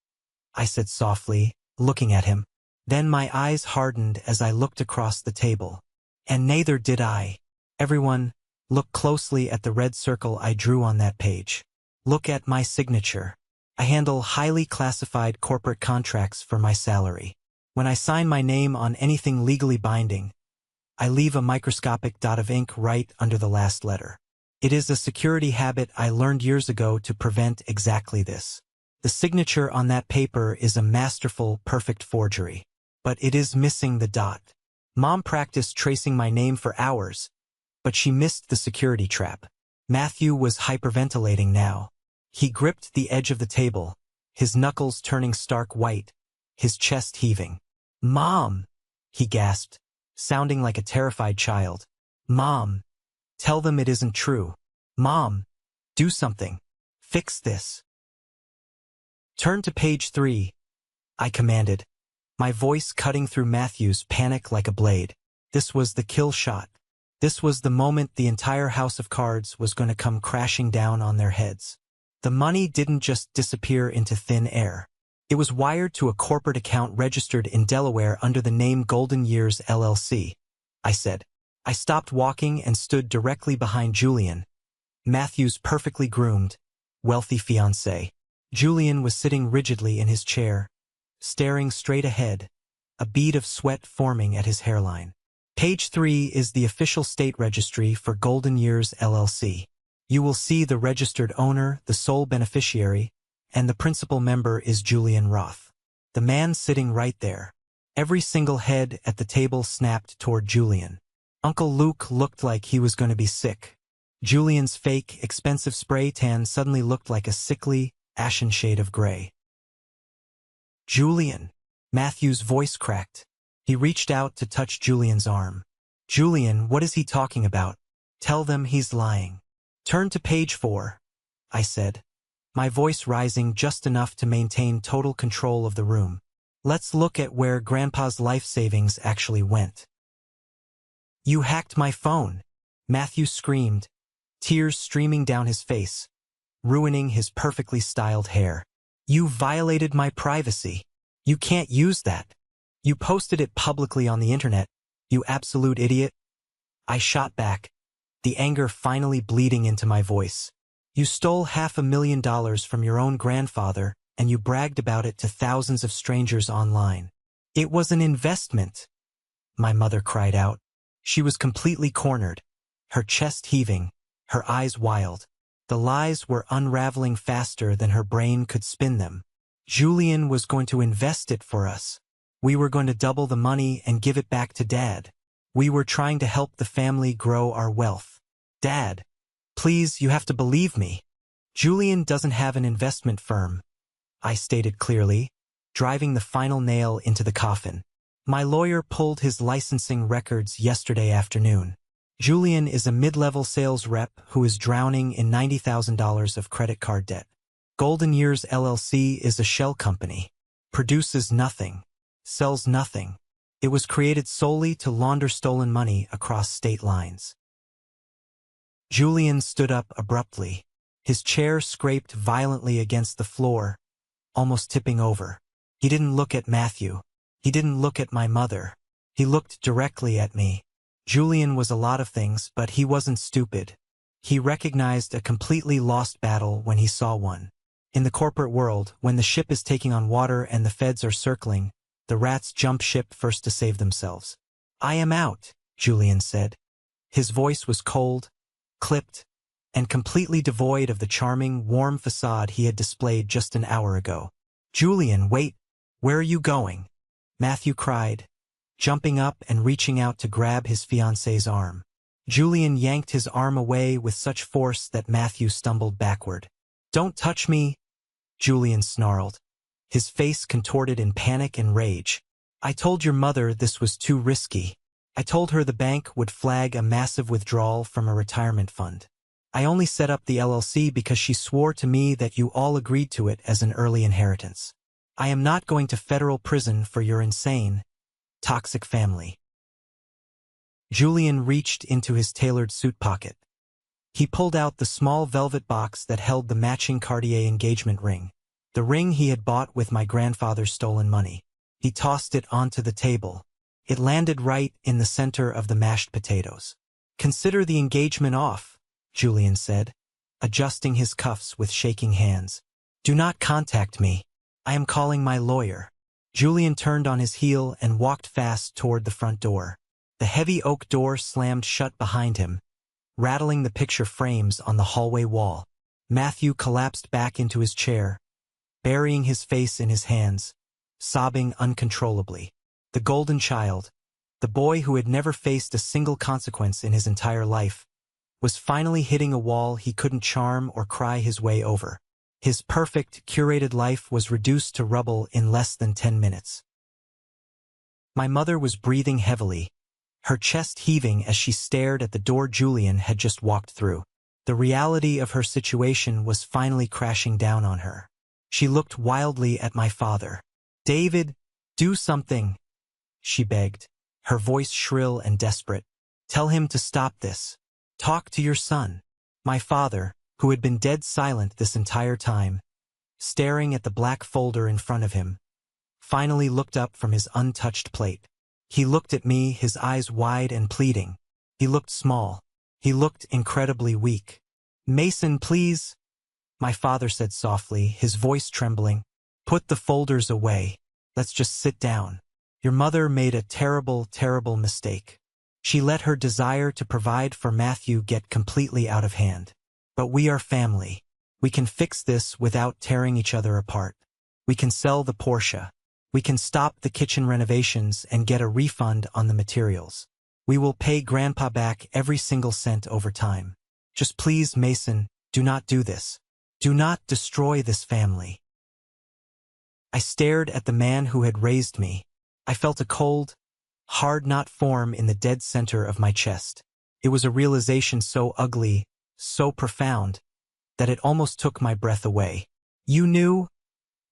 I said softly, looking at him. Then my eyes hardened as I looked across the table. And neither did I. Everyone, look closely at the red circle I drew on that page. Look at my signature. I handle highly classified corporate contracts for my salary. When I sign my name on anything legally binding, I leave a microscopic dot of ink right under the last letter. It is a security habit I learned years ago to prevent exactly this. The signature on that paper is a masterful, perfect forgery. But it is missing the dot. Mom practiced tracing my name for hours, but she missed the security trap. Matthew was hyperventilating now. He gripped the edge of the table, his knuckles turning stark white, his chest heaving. "Mom!" he gasped, sounding like a terrified child. "Mom! Tell them it isn't true. Mom! Do something. Fix this." "Turn to page 3, I commanded, my voice cutting through Matthew's panic like a blade. This was the kill shot. This was the moment the entire house of cards was going to come crashing down on their heads. The money didn't just disappear into thin air. It was wired to a corporate account registered in Delaware under the name Golden Years LLC, I said. I stopped walking and stood directly behind Julian, Matthew's perfectly groomed, wealthy fiancé. Julian was sitting rigidly in his chair, staring straight ahead, a bead of sweat forming at his hairline. Page 3 is the official state registry for Golden Years LLC. You will see the registered owner, the sole beneficiary, and the principal member is Julian Roth. The man sitting right there. Every single head at the table snapped toward Julian. Uncle Luke looked like he was going to be sick. Julian's fake, expensive spray tan suddenly looked like a sickly, ashen shade of gray. "Julian!" Matthew's voice cracked. He reached out to touch Julian's arm. "Julian, what is he talking about? Tell them he's lying." "Turn to page 4, I said, my voice rising just enough to maintain total control of the room. "Let's look at where Grandpa's life savings actually went." "You hacked my phone," Matthew screamed, tears streaming down his face, ruining his perfectly styled hair. "You violated my privacy. You can't use that. You posted it publicly on the internet, you absolute idiot." I shot back, the anger finally bleeding into my voice. "You stole $500,000 from your own grandfather, and you bragged about it to thousands of strangers online. It was an investment," my mother cried out. She was completely cornered, her chest heaving, her eyes wild. The lies were unraveling faster than her brain could spin them. Julian was going to invest it for us. We were going to double the money and give it back to Dad. We were trying to help the family grow our wealth. "Dad, please, you have to believe me. Julian doesn't have an investment firm," I stated clearly, driving the final nail into the coffin. "My lawyer pulled his licensing records yesterday afternoon. Julian is a mid-level sales rep who is drowning in $90,000 of credit card debt. Golden Years LLC is a shell company, produces nothing, sells nothing. It was created solely to launder stolen money across state lines." Julian stood up abruptly. His chair scraped violently against the floor, almost tipping over. He didn't look at Matthew. He didn't look at my mother. He looked directly at me. Julian was a lot of things, but he wasn't stupid. He recognized a completely lost battle when he saw one. In the corporate world, when the ship is taking on water and the feds are circling, the rats jump ship first to save themselves. "I am out," Julian said. His voice was cold, clipped, and completely devoid of the charming, warm facade he had displayed just an hour ago. "Julian, wait, where are you going?" Matthew cried, jumping up and reaching out to grab his fiancée's arm. Julian yanked his arm away with such force that Matthew stumbled backward. "Don't touch me," Julian snarled, his face contorted in panic and rage. "I told your mother this was too risky. I told her the bank would flag a massive withdrawal from a retirement fund. I only set up the LLC because she swore to me that you all agreed to it as an early inheritance. I am not going to federal prison for your insane, toxic family." Julian reached into his tailored suit pocket. He pulled out the small velvet box that held the matching Cartier engagement ring, the ring he had bought with my grandfather's stolen money. He tossed it onto the table. It landed right in the center of the mashed potatoes. "Consider the engagement off," Julian said, adjusting his cuffs with shaking hands. "Do not contact me. I am calling my lawyer." Julian turned on his heel and walked fast toward the front door. The heavy oak door slammed shut behind him, rattling the picture frames on the hallway wall. Matthew collapsed back into his chair, burying his face in his hands, sobbing uncontrollably. The golden child, the boy who had never faced a single consequence in his entire life, was finally hitting a wall he couldn't charm or cry his way over. His perfect, curated life was reduced to rubble in less than 10 minutes. My mother was breathing heavily, her chest heaving as she stared at the door Julian had just walked through. The reality of her situation was finally crashing down on her. She looked wildly at my father. "David, do something," she begged, her voice shrill and desperate. "Tell him to stop this. Talk to your son." My father, who had been dead silent this entire time, staring at the black folder in front of him, finally looked up from his untouched plate. He looked at me, his eyes wide and pleading. He looked small. He looked incredibly weak. "Mason, please," my father said softly, his voice trembling. "Put the folders away. Let's just sit down. Your mother made a terrible, terrible mistake. She let her desire to provide for Matthew get completely out of hand. But we are family. We can fix this without tearing each other apart. We can sell the Porsche. We can stop the kitchen renovations and get a refund on the materials. We will pay Grandpa back every single cent over time. Just please, Mason, do not do this. Do not destroy this family." I stared at the man who had raised me. I felt a cold, hard knot form in the dead center of my chest. It was a realization so ugly, so profound, that it almost took my breath away. "You knew?"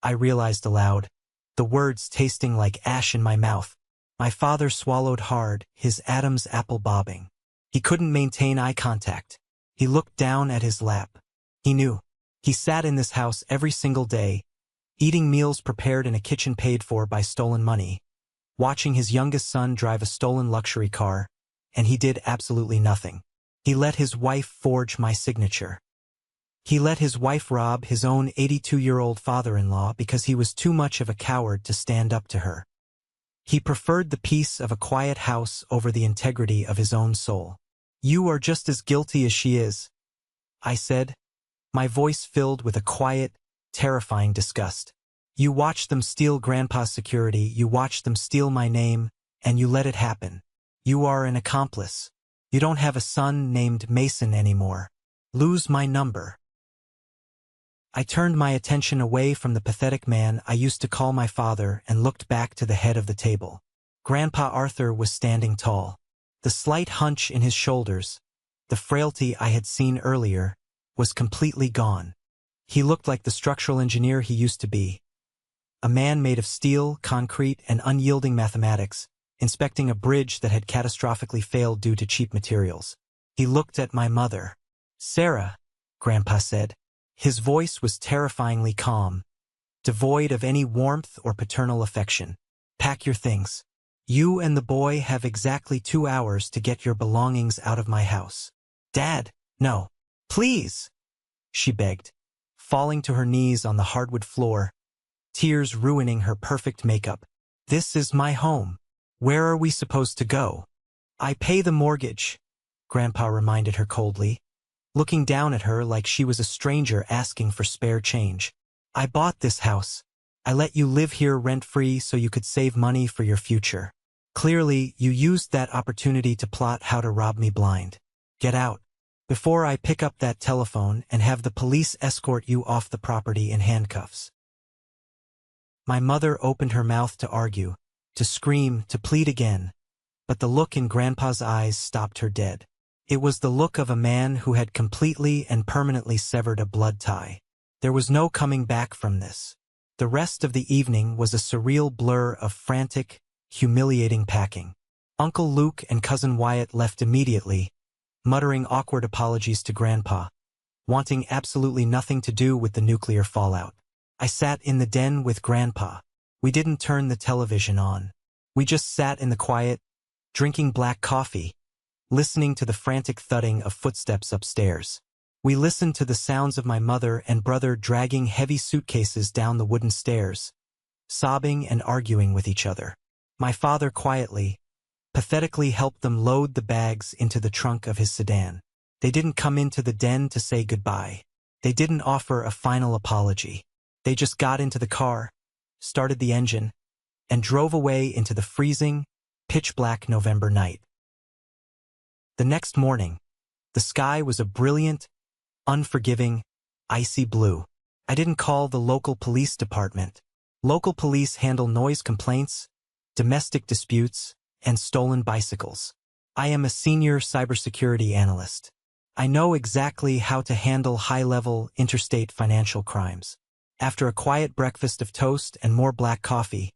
I realized aloud, the words tasting like ash in my mouth. My father swallowed hard, his Adam's apple bobbing. He couldn't maintain eye contact. He looked down at his lap. He knew. He sat in this house every single day, eating meals prepared in a kitchen paid for by stolen money, watching his youngest son drive a stolen luxury car, and he did absolutely nothing. He let his wife forge my signature. He let his wife rob his own 82-year-old father-in-law because he was too much of a coward to stand up to her. He preferred the peace of a quiet house over the integrity of his own soul. "You are just as guilty as she is," I said, my voice filled with a quiet, terrifying disgust. "You watched them steal Grandpa's security, you watched them steal my name, and you let it happen. You are an accomplice. You don't have a son named Mason anymore. Lose my number." I turned my attention away from the pathetic man I used to call my father and looked back to the head of the table. Grandpa Arthur was standing tall. The slight hunch in his shoulders, the frailty I had seen earlier, was completely gone. He looked like the structural engineer he used to be. A man made of steel, concrete, and unyielding mathematics, inspecting a bridge that had catastrophically failed due to cheap materials. He looked at my mother. "Sarah," Grandpa said. His voice was terrifyingly calm, devoid of any warmth or paternal affection. "Pack your things. You and the boy have exactly 2 hours to get your belongings out of my house." "Dad, no. Please," she begged, falling to her knees on the hardwood floor, tears ruining her perfect makeup. "This is my home. Where are we supposed to go?" "I pay the mortgage," Grandpa reminded her coldly, looking down at her like she was a stranger asking for spare change. "I bought this house. I let you live here rent-free so you could save money for your future. Clearly, you used that opportunity to plot how to rob me blind. Get out, before I pick up that telephone and have the police escort you off the property in handcuffs." My mother opened her mouth to argue, to scream, to plead again, but the look in Grandpa's eyes stopped her dead. It was the look of a man who had completely and permanently severed a blood tie. There was no coming back from this. The rest of the evening was a surreal blur of frantic, humiliating packing. Uncle Luke and Cousin Wyatt left immediately, muttering awkward apologies to Grandpa, wanting absolutely nothing to do with the nuclear fallout. I sat in the den with Grandpa. We didn't turn the television on. We just sat in the quiet, drinking black coffee, listening to the frantic thudding of footsteps upstairs. We listened to the sounds of my mother and brother dragging heavy suitcases down the wooden stairs, sobbing and arguing with each other. My father quietly, pathetically helped them load the bags into the trunk of his sedan. They didn't come into the den to say goodbye. They didn't offer a final apology. They just got into the car, started the engine, and drove away into the freezing, pitch-black November night. The next morning, the sky was a brilliant, unforgiving, icy blue. I didn't call the local police department. Local police handle noise complaints, domestic disputes, and stolen bicycles. I am a senior cybersecurity analyst. I know exactly how to handle high-level interstate financial crimes. After a quiet breakfast of toast and more black coffee,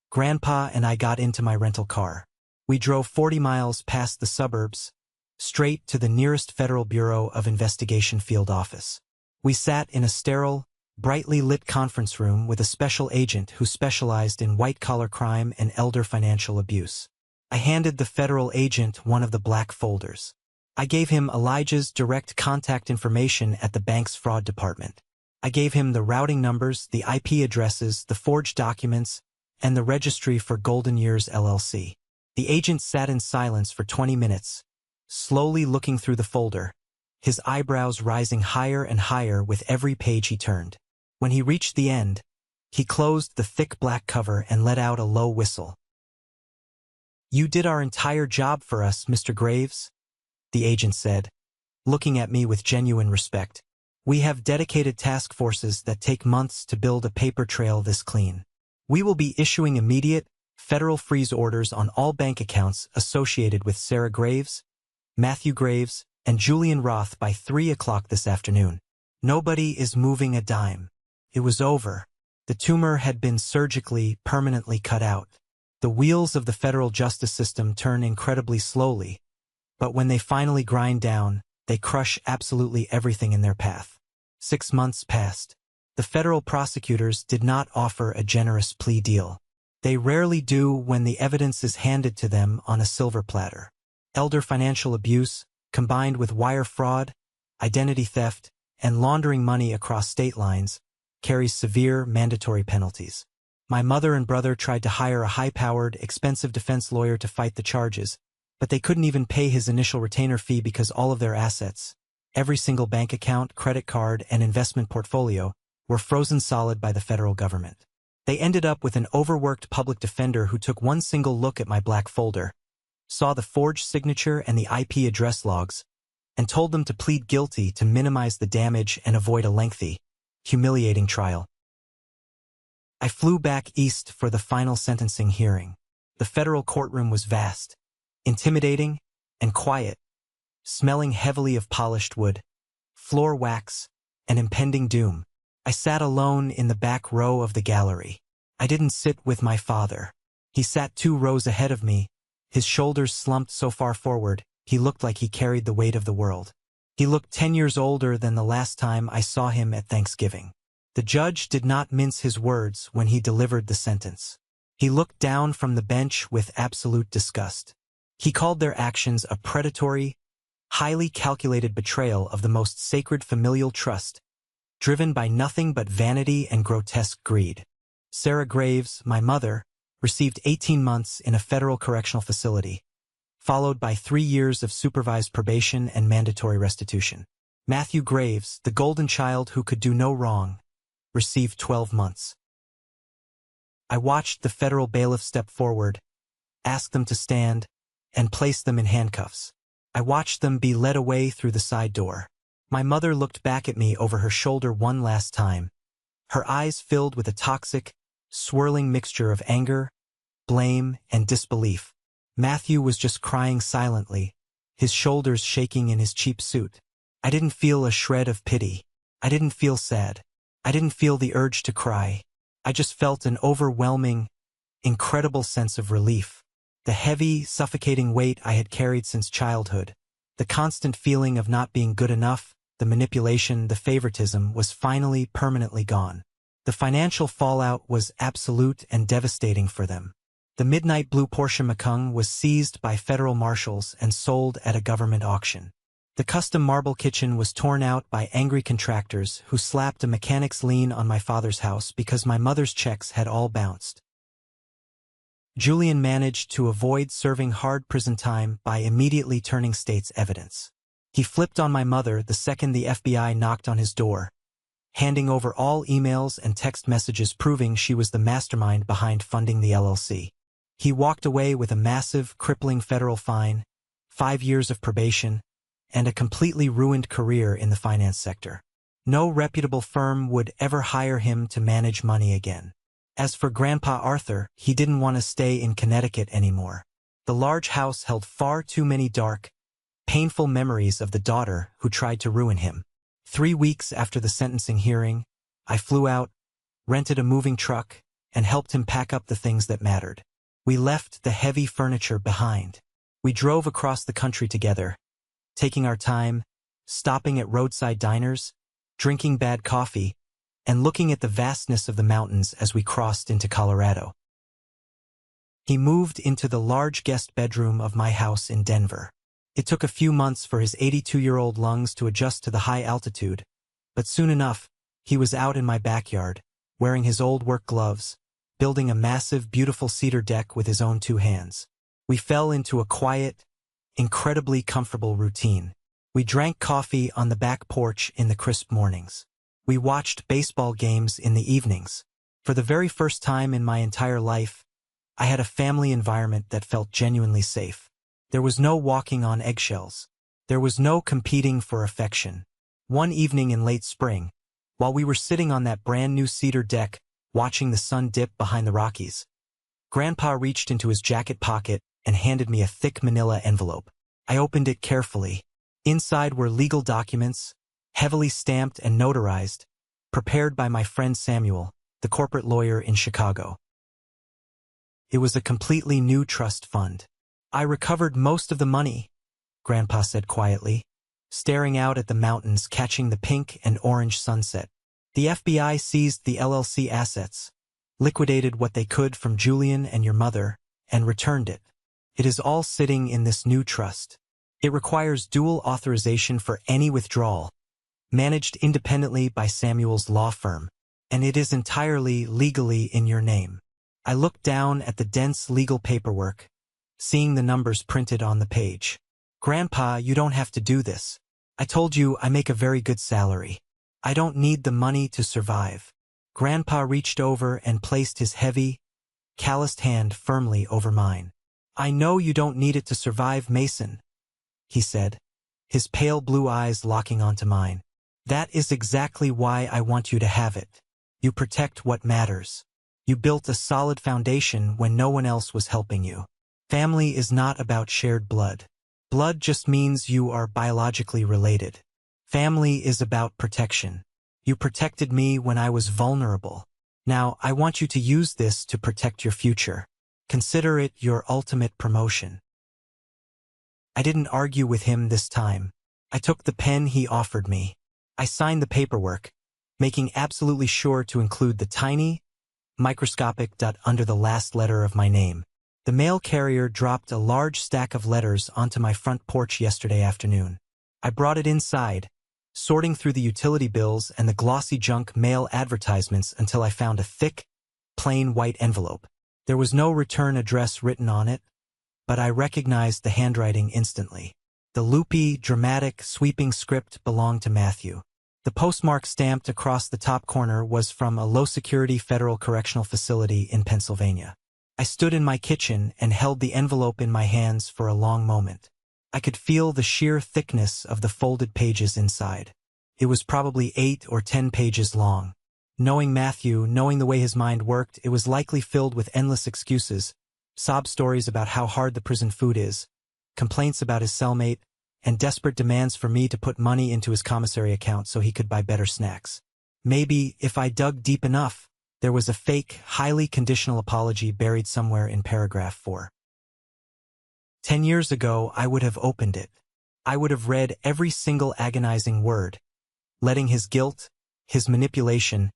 Grandpa and I got into my rental car. We drove 40 miles past the suburbs, straight to the nearest Federal Bureau of Investigation field office. We sat in a sterile, brightly lit conference room with a special agent who specialized in white-collar crime and elder financial abuse. I handed the federal agent one of the black folders. I gave him Elijah's direct contact information at the bank's fraud department. I gave him the routing numbers, the IP addresses, the forged documents, and the registry for Golden Years LLC. The agent sat in silence for 20 minutes, slowly looking through the folder, his eyebrows rising higher and higher with every page he turned. When he reached the end, he closed the thick black cover and let out a low whistle. "You did our entire job for us, Mr. Graves," the agent said, looking at me with genuine respect. "We have dedicated task forces that take months to build a paper trail this clean. We will be issuing immediate, federal freeze orders on all bank accounts associated with Sarah Graves, Matthew Graves, and Julian Roth by 3 o'clock this afternoon. Nobody is moving a dime. It was over. The tumor had been surgically, permanently cut out. The wheels of the federal justice system turn incredibly slowly, but when they finally grind down, they crush absolutely everything in their path." 6 months passed. The federal prosecutors did not offer a generous plea deal. They rarely do when the evidence is handed to them on a silver platter. Elder financial abuse, combined with wire fraud, identity theft, and laundering money across state lines, carries severe mandatory penalties. My mother and brother tried to hire a high-powered, expensive defense lawyer to fight the charges, but they couldn't even pay his initial retainer fee because all of their assets, every single bank account, credit card, and investment portfolio, were frozen solid by the federal government. They ended up with an overworked public defender who took one single look at my black folder, saw the forged signature and the IP address logs, and told them to plead guilty to minimize the damage and avoid a lengthy, humiliating trial. I flew back east for the final sentencing hearing. The federal courtroom was vast, intimidating, and quiet, smelling heavily of polished wood, floor wax, and impending doom. I sat alone in the back row of the gallery. I didn't sit with my father. He sat 2 rows ahead of me, his shoulders slumped so far forward, he looked like he carried the weight of the world. He looked 10 years older than the last time I saw him at Thanksgiving. The judge did not mince his words when he delivered the sentence. He looked down from the bench with absolute disgust. He called their actions a predatory, highly calculated betrayal of the most sacred familial trust, driven by nothing but vanity and grotesque greed. Sarah Graves, my mother, received 18 months in a federal correctional facility, followed by 3 years of supervised probation and mandatory restitution. Matthew Graves, the golden child who could do no wrong, received 12 months. I watched the federal bailiff step forward, ask them to stand, and place them in handcuffs. I watched them be led away through the side door. My mother looked back at me over her shoulder one last time, her eyes filled with a toxic, swirling mixture of anger, blame, and disbelief. Matthew was just crying silently, his shoulders shaking in his cheap suit. I didn't feel a shred of pity. I didn't feel sad. I didn't feel the urge to cry. I just felt an overwhelming, incredible sense of relief. The heavy, suffocating weight I had carried since childhood, the constant feeling of not being good enough, the manipulation, the favoritism was finally permanently gone. The financial fallout was absolute and devastating for them. The midnight blue Porsche Macan was seized by federal marshals and sold at a government auction. The custom marble kitchen was torn out by angry contractors who slapped a mechanic's lien on my father's house because my mother's checks had all bounced. Julian managed to avoid serving hard prison time by immediately turning state's evidence. He flipped on my mother the second the FBI knocked on his door, handing over all emails and text messages proving she was the mastermind behind funding the LLC. He walked away with a massive, crippling federal fine, 5 years of probation, and a completely ruined career in the finance sector. No reputable firm would ever hire him to manage money again. As for Grandpa Arthur, he didn't want to stay in Connecticut anymore. The large house held far too many dark, painful memories of the daughter who tried to ruin him. 3 weeks after the sentencing hearing, I flew out, rented a moving truck, and helped him pack up the things that mattered. We left the heavy furniture behind. We drove across the country together, taking our time, stopping at roadside diners, drinking bad coffee, and looking at the vastness of the mountains as we crossed into Colorado. He moved into the large guest bedroom of my house in Denver. It took a few months for his 82-year-old lungs to adjust to the high altitude, but soon enough, he was out in my backyard, wearing his old work gloves, building a massive, beautiful cedar deck with his own 2 hands. We fell into a quiet, incredibly comfortable routine. We drank coffee on the back porch in the crisp mornings. We watched baseball games in the evenings. For the very first time in my entire life, I had a family environment that felt genuinely safe. There was no walking on eggshells. There was no competing for affection. One evening in late spring, while we were sitting on that brand new cedar deck, watching the sun dip behind the Rockies, Grandpa reached into his jacket pocket and handed me a thick manila envelope. I opened it carefully. Inside were legal documents, heavily stamped and notarized, prepared by my friend Samuel, the corporate lawyer in Chicago. It was a completely new trust fund. I recovered most of the money, Grandpa said quietly, staring out at the mountains catching the pink and orange sunset. The FBI seized the LLC assets, liquidated what they could from Julian and your mother, and returned it. It is all sitting in this new trust. It requires dual authorization for any withdrawal, managed independently by Samuel's law firm, and it is entirely legally in your name. I looked down at the dense legal paperwork, seeing the numbers printed on the page. Grandpa, you don't have to do this. I told you I make a very good salary. I don't need the money to survive. Grandpa reached over and placed his heavy, calloused hand firmly over mine. I know you don't need it to survive, Mason, he said, his pale blue eyes locking onto mine. That is exactly why I want you to have it. You protect what matters. You built a solid foundation when no one else was helping you. Family is not about shared blood. Blood just means you are biologically related. Family is about protection. You protected me when I was vulnerable. Now, I want you to use this to protect your future. Consider it your ultimate promotion. I didn't argue with him this time. I took the pen he offered me. I signed the paperwork, making absolutely sure to include the tiny, microscopic dot under the last letter of my name. The mail carrier dropped a large stack of letters onto my front porch yesterday afternoon. I brought it inside, sorting through the utility bills and the glossy junk mail advertisements until I found a thick, plain white envelope. There was no return address written on it, but I recognized the handwriting instantly. The loopy, dramatic, sweeping script belonged to Matthew. The postmark stamped across the top corner was from a low-security federal correctional facility in Pennsylvania. I stood in my kitchen and held the envelope in my hands for a long moment. I could feel the sheer thickness of the folded pages inside. It was probably 8 or 10 pages long. Knowing Matthew, knowing the way his mind worked, it was likely filled with endless excuses, sob stories about how hard the prison food is, complaints about his cellmate, and desperate demands for me to put money into his commissary account so he could buy better snacks. Maybe, if I dug deep enough, there was a fake, highly conditional apology buried somewhere in paragraph 4. 10 years ago, I would have opened it. I would have read every single agonizing word, letting his guilt, his manipulation,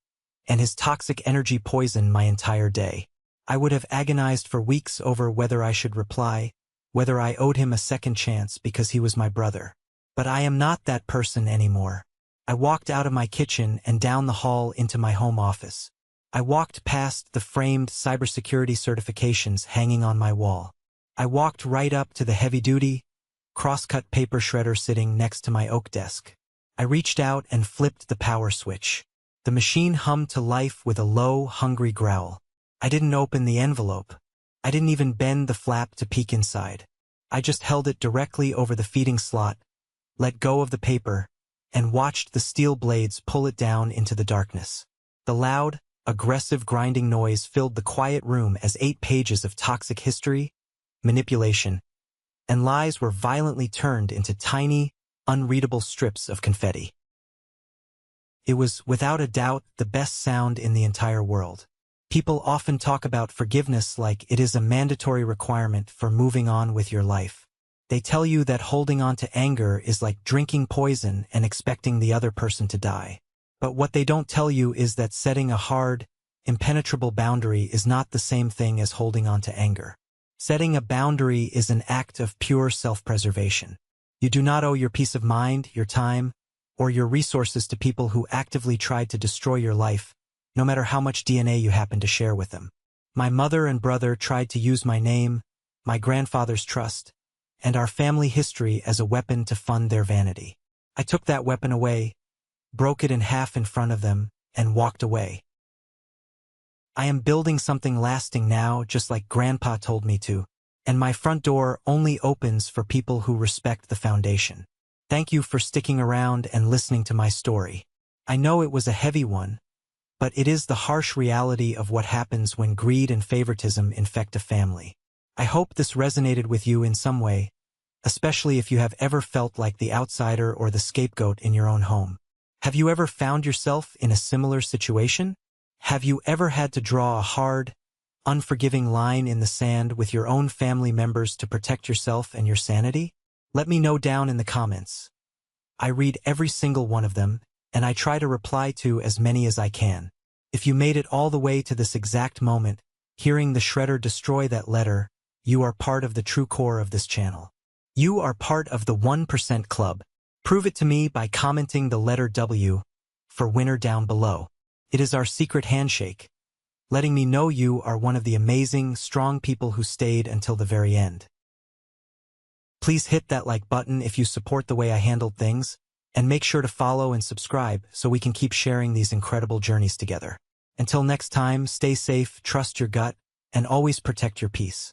and his toxic energy poison my entire day. I would have agonized for weeks over whether I should reply, whether I owed him a second chance because he was my brother. But I am not that person anymore. I walked out of my kitchen and down the hall into my home office. I walked past the framed cybersecurity certifications hanging on my wall. I walked right up to the heavy-duty, cross-cut paper shredder sitting next to my oak desk. I reached out and flipped the power switch. The machine hummed to life with a low, hungry growl. I didn't open the envelope. I didn't even bend the flap to peek inside. I just held it directly over the feeding slot, let go of the paper, and watched the steel blades pull it down into the darkness. The loud, aggressive grinding noise filled the quiet room as 8 pages of toxic history, manipulation, and lies were violently turned into tiny, unreadable strips of confetti. It was, without a doubt, the best sound in the entire world. People often talk about forgiveness like it is a mandatory requirement for moving on with your life. They tell you that holding on to anger is like drinking poison and expecting the other person to die. But what they don't tell you is that setting a hard, impenetrable boundary is not the same thing as holding on to anger. Setting a boundary is an act of pure self-preservation. You do not owe your peace of mind, your time, or your resources to people who actively tried to destroy your life, no matter how much DNA you happen to share with them. My mother and brother tried to use my name, my grandfather's trust, and our family history as a weapon to fund their vanity. I took that weapon away, broke it in half in front of them, and walked away. I am building something lasting now, just like Grandpa told me to, and my front door only opens for people who respect the foundation. Thank you for sticking around and listening to my story. I know it was a heavy one, but it is the harsh reality of what happens when greed and favoritism infect a family. I hope this resonated with you in some way, especially if you have ever felt like the outsider or the scapegoat in your own home. Have you ever found yourself in a similar situation? Have you ever had to draw a hard, unforgiving line in the sand with your own family members to protect yourself and your sanity? Let me know down in the comments. I read every single one of them, and I try to reply to as many as I can. If you made it all the way to this exact moment, hearing the shredder destroy that letter, you are part of the true core of this channel. You are part of the 1% Club. Prove it to me by commenting the letter W for winner down below. It is our secret handshake, letting me know you are one of the amazing, strong people who stayed until the very end. Please hit that like button if you support the way I handled things, and make sure to follow and subscribe so we can keep sharing these incredible journeys together. Until next time, stay safe, trust your gut, and always protect your peace.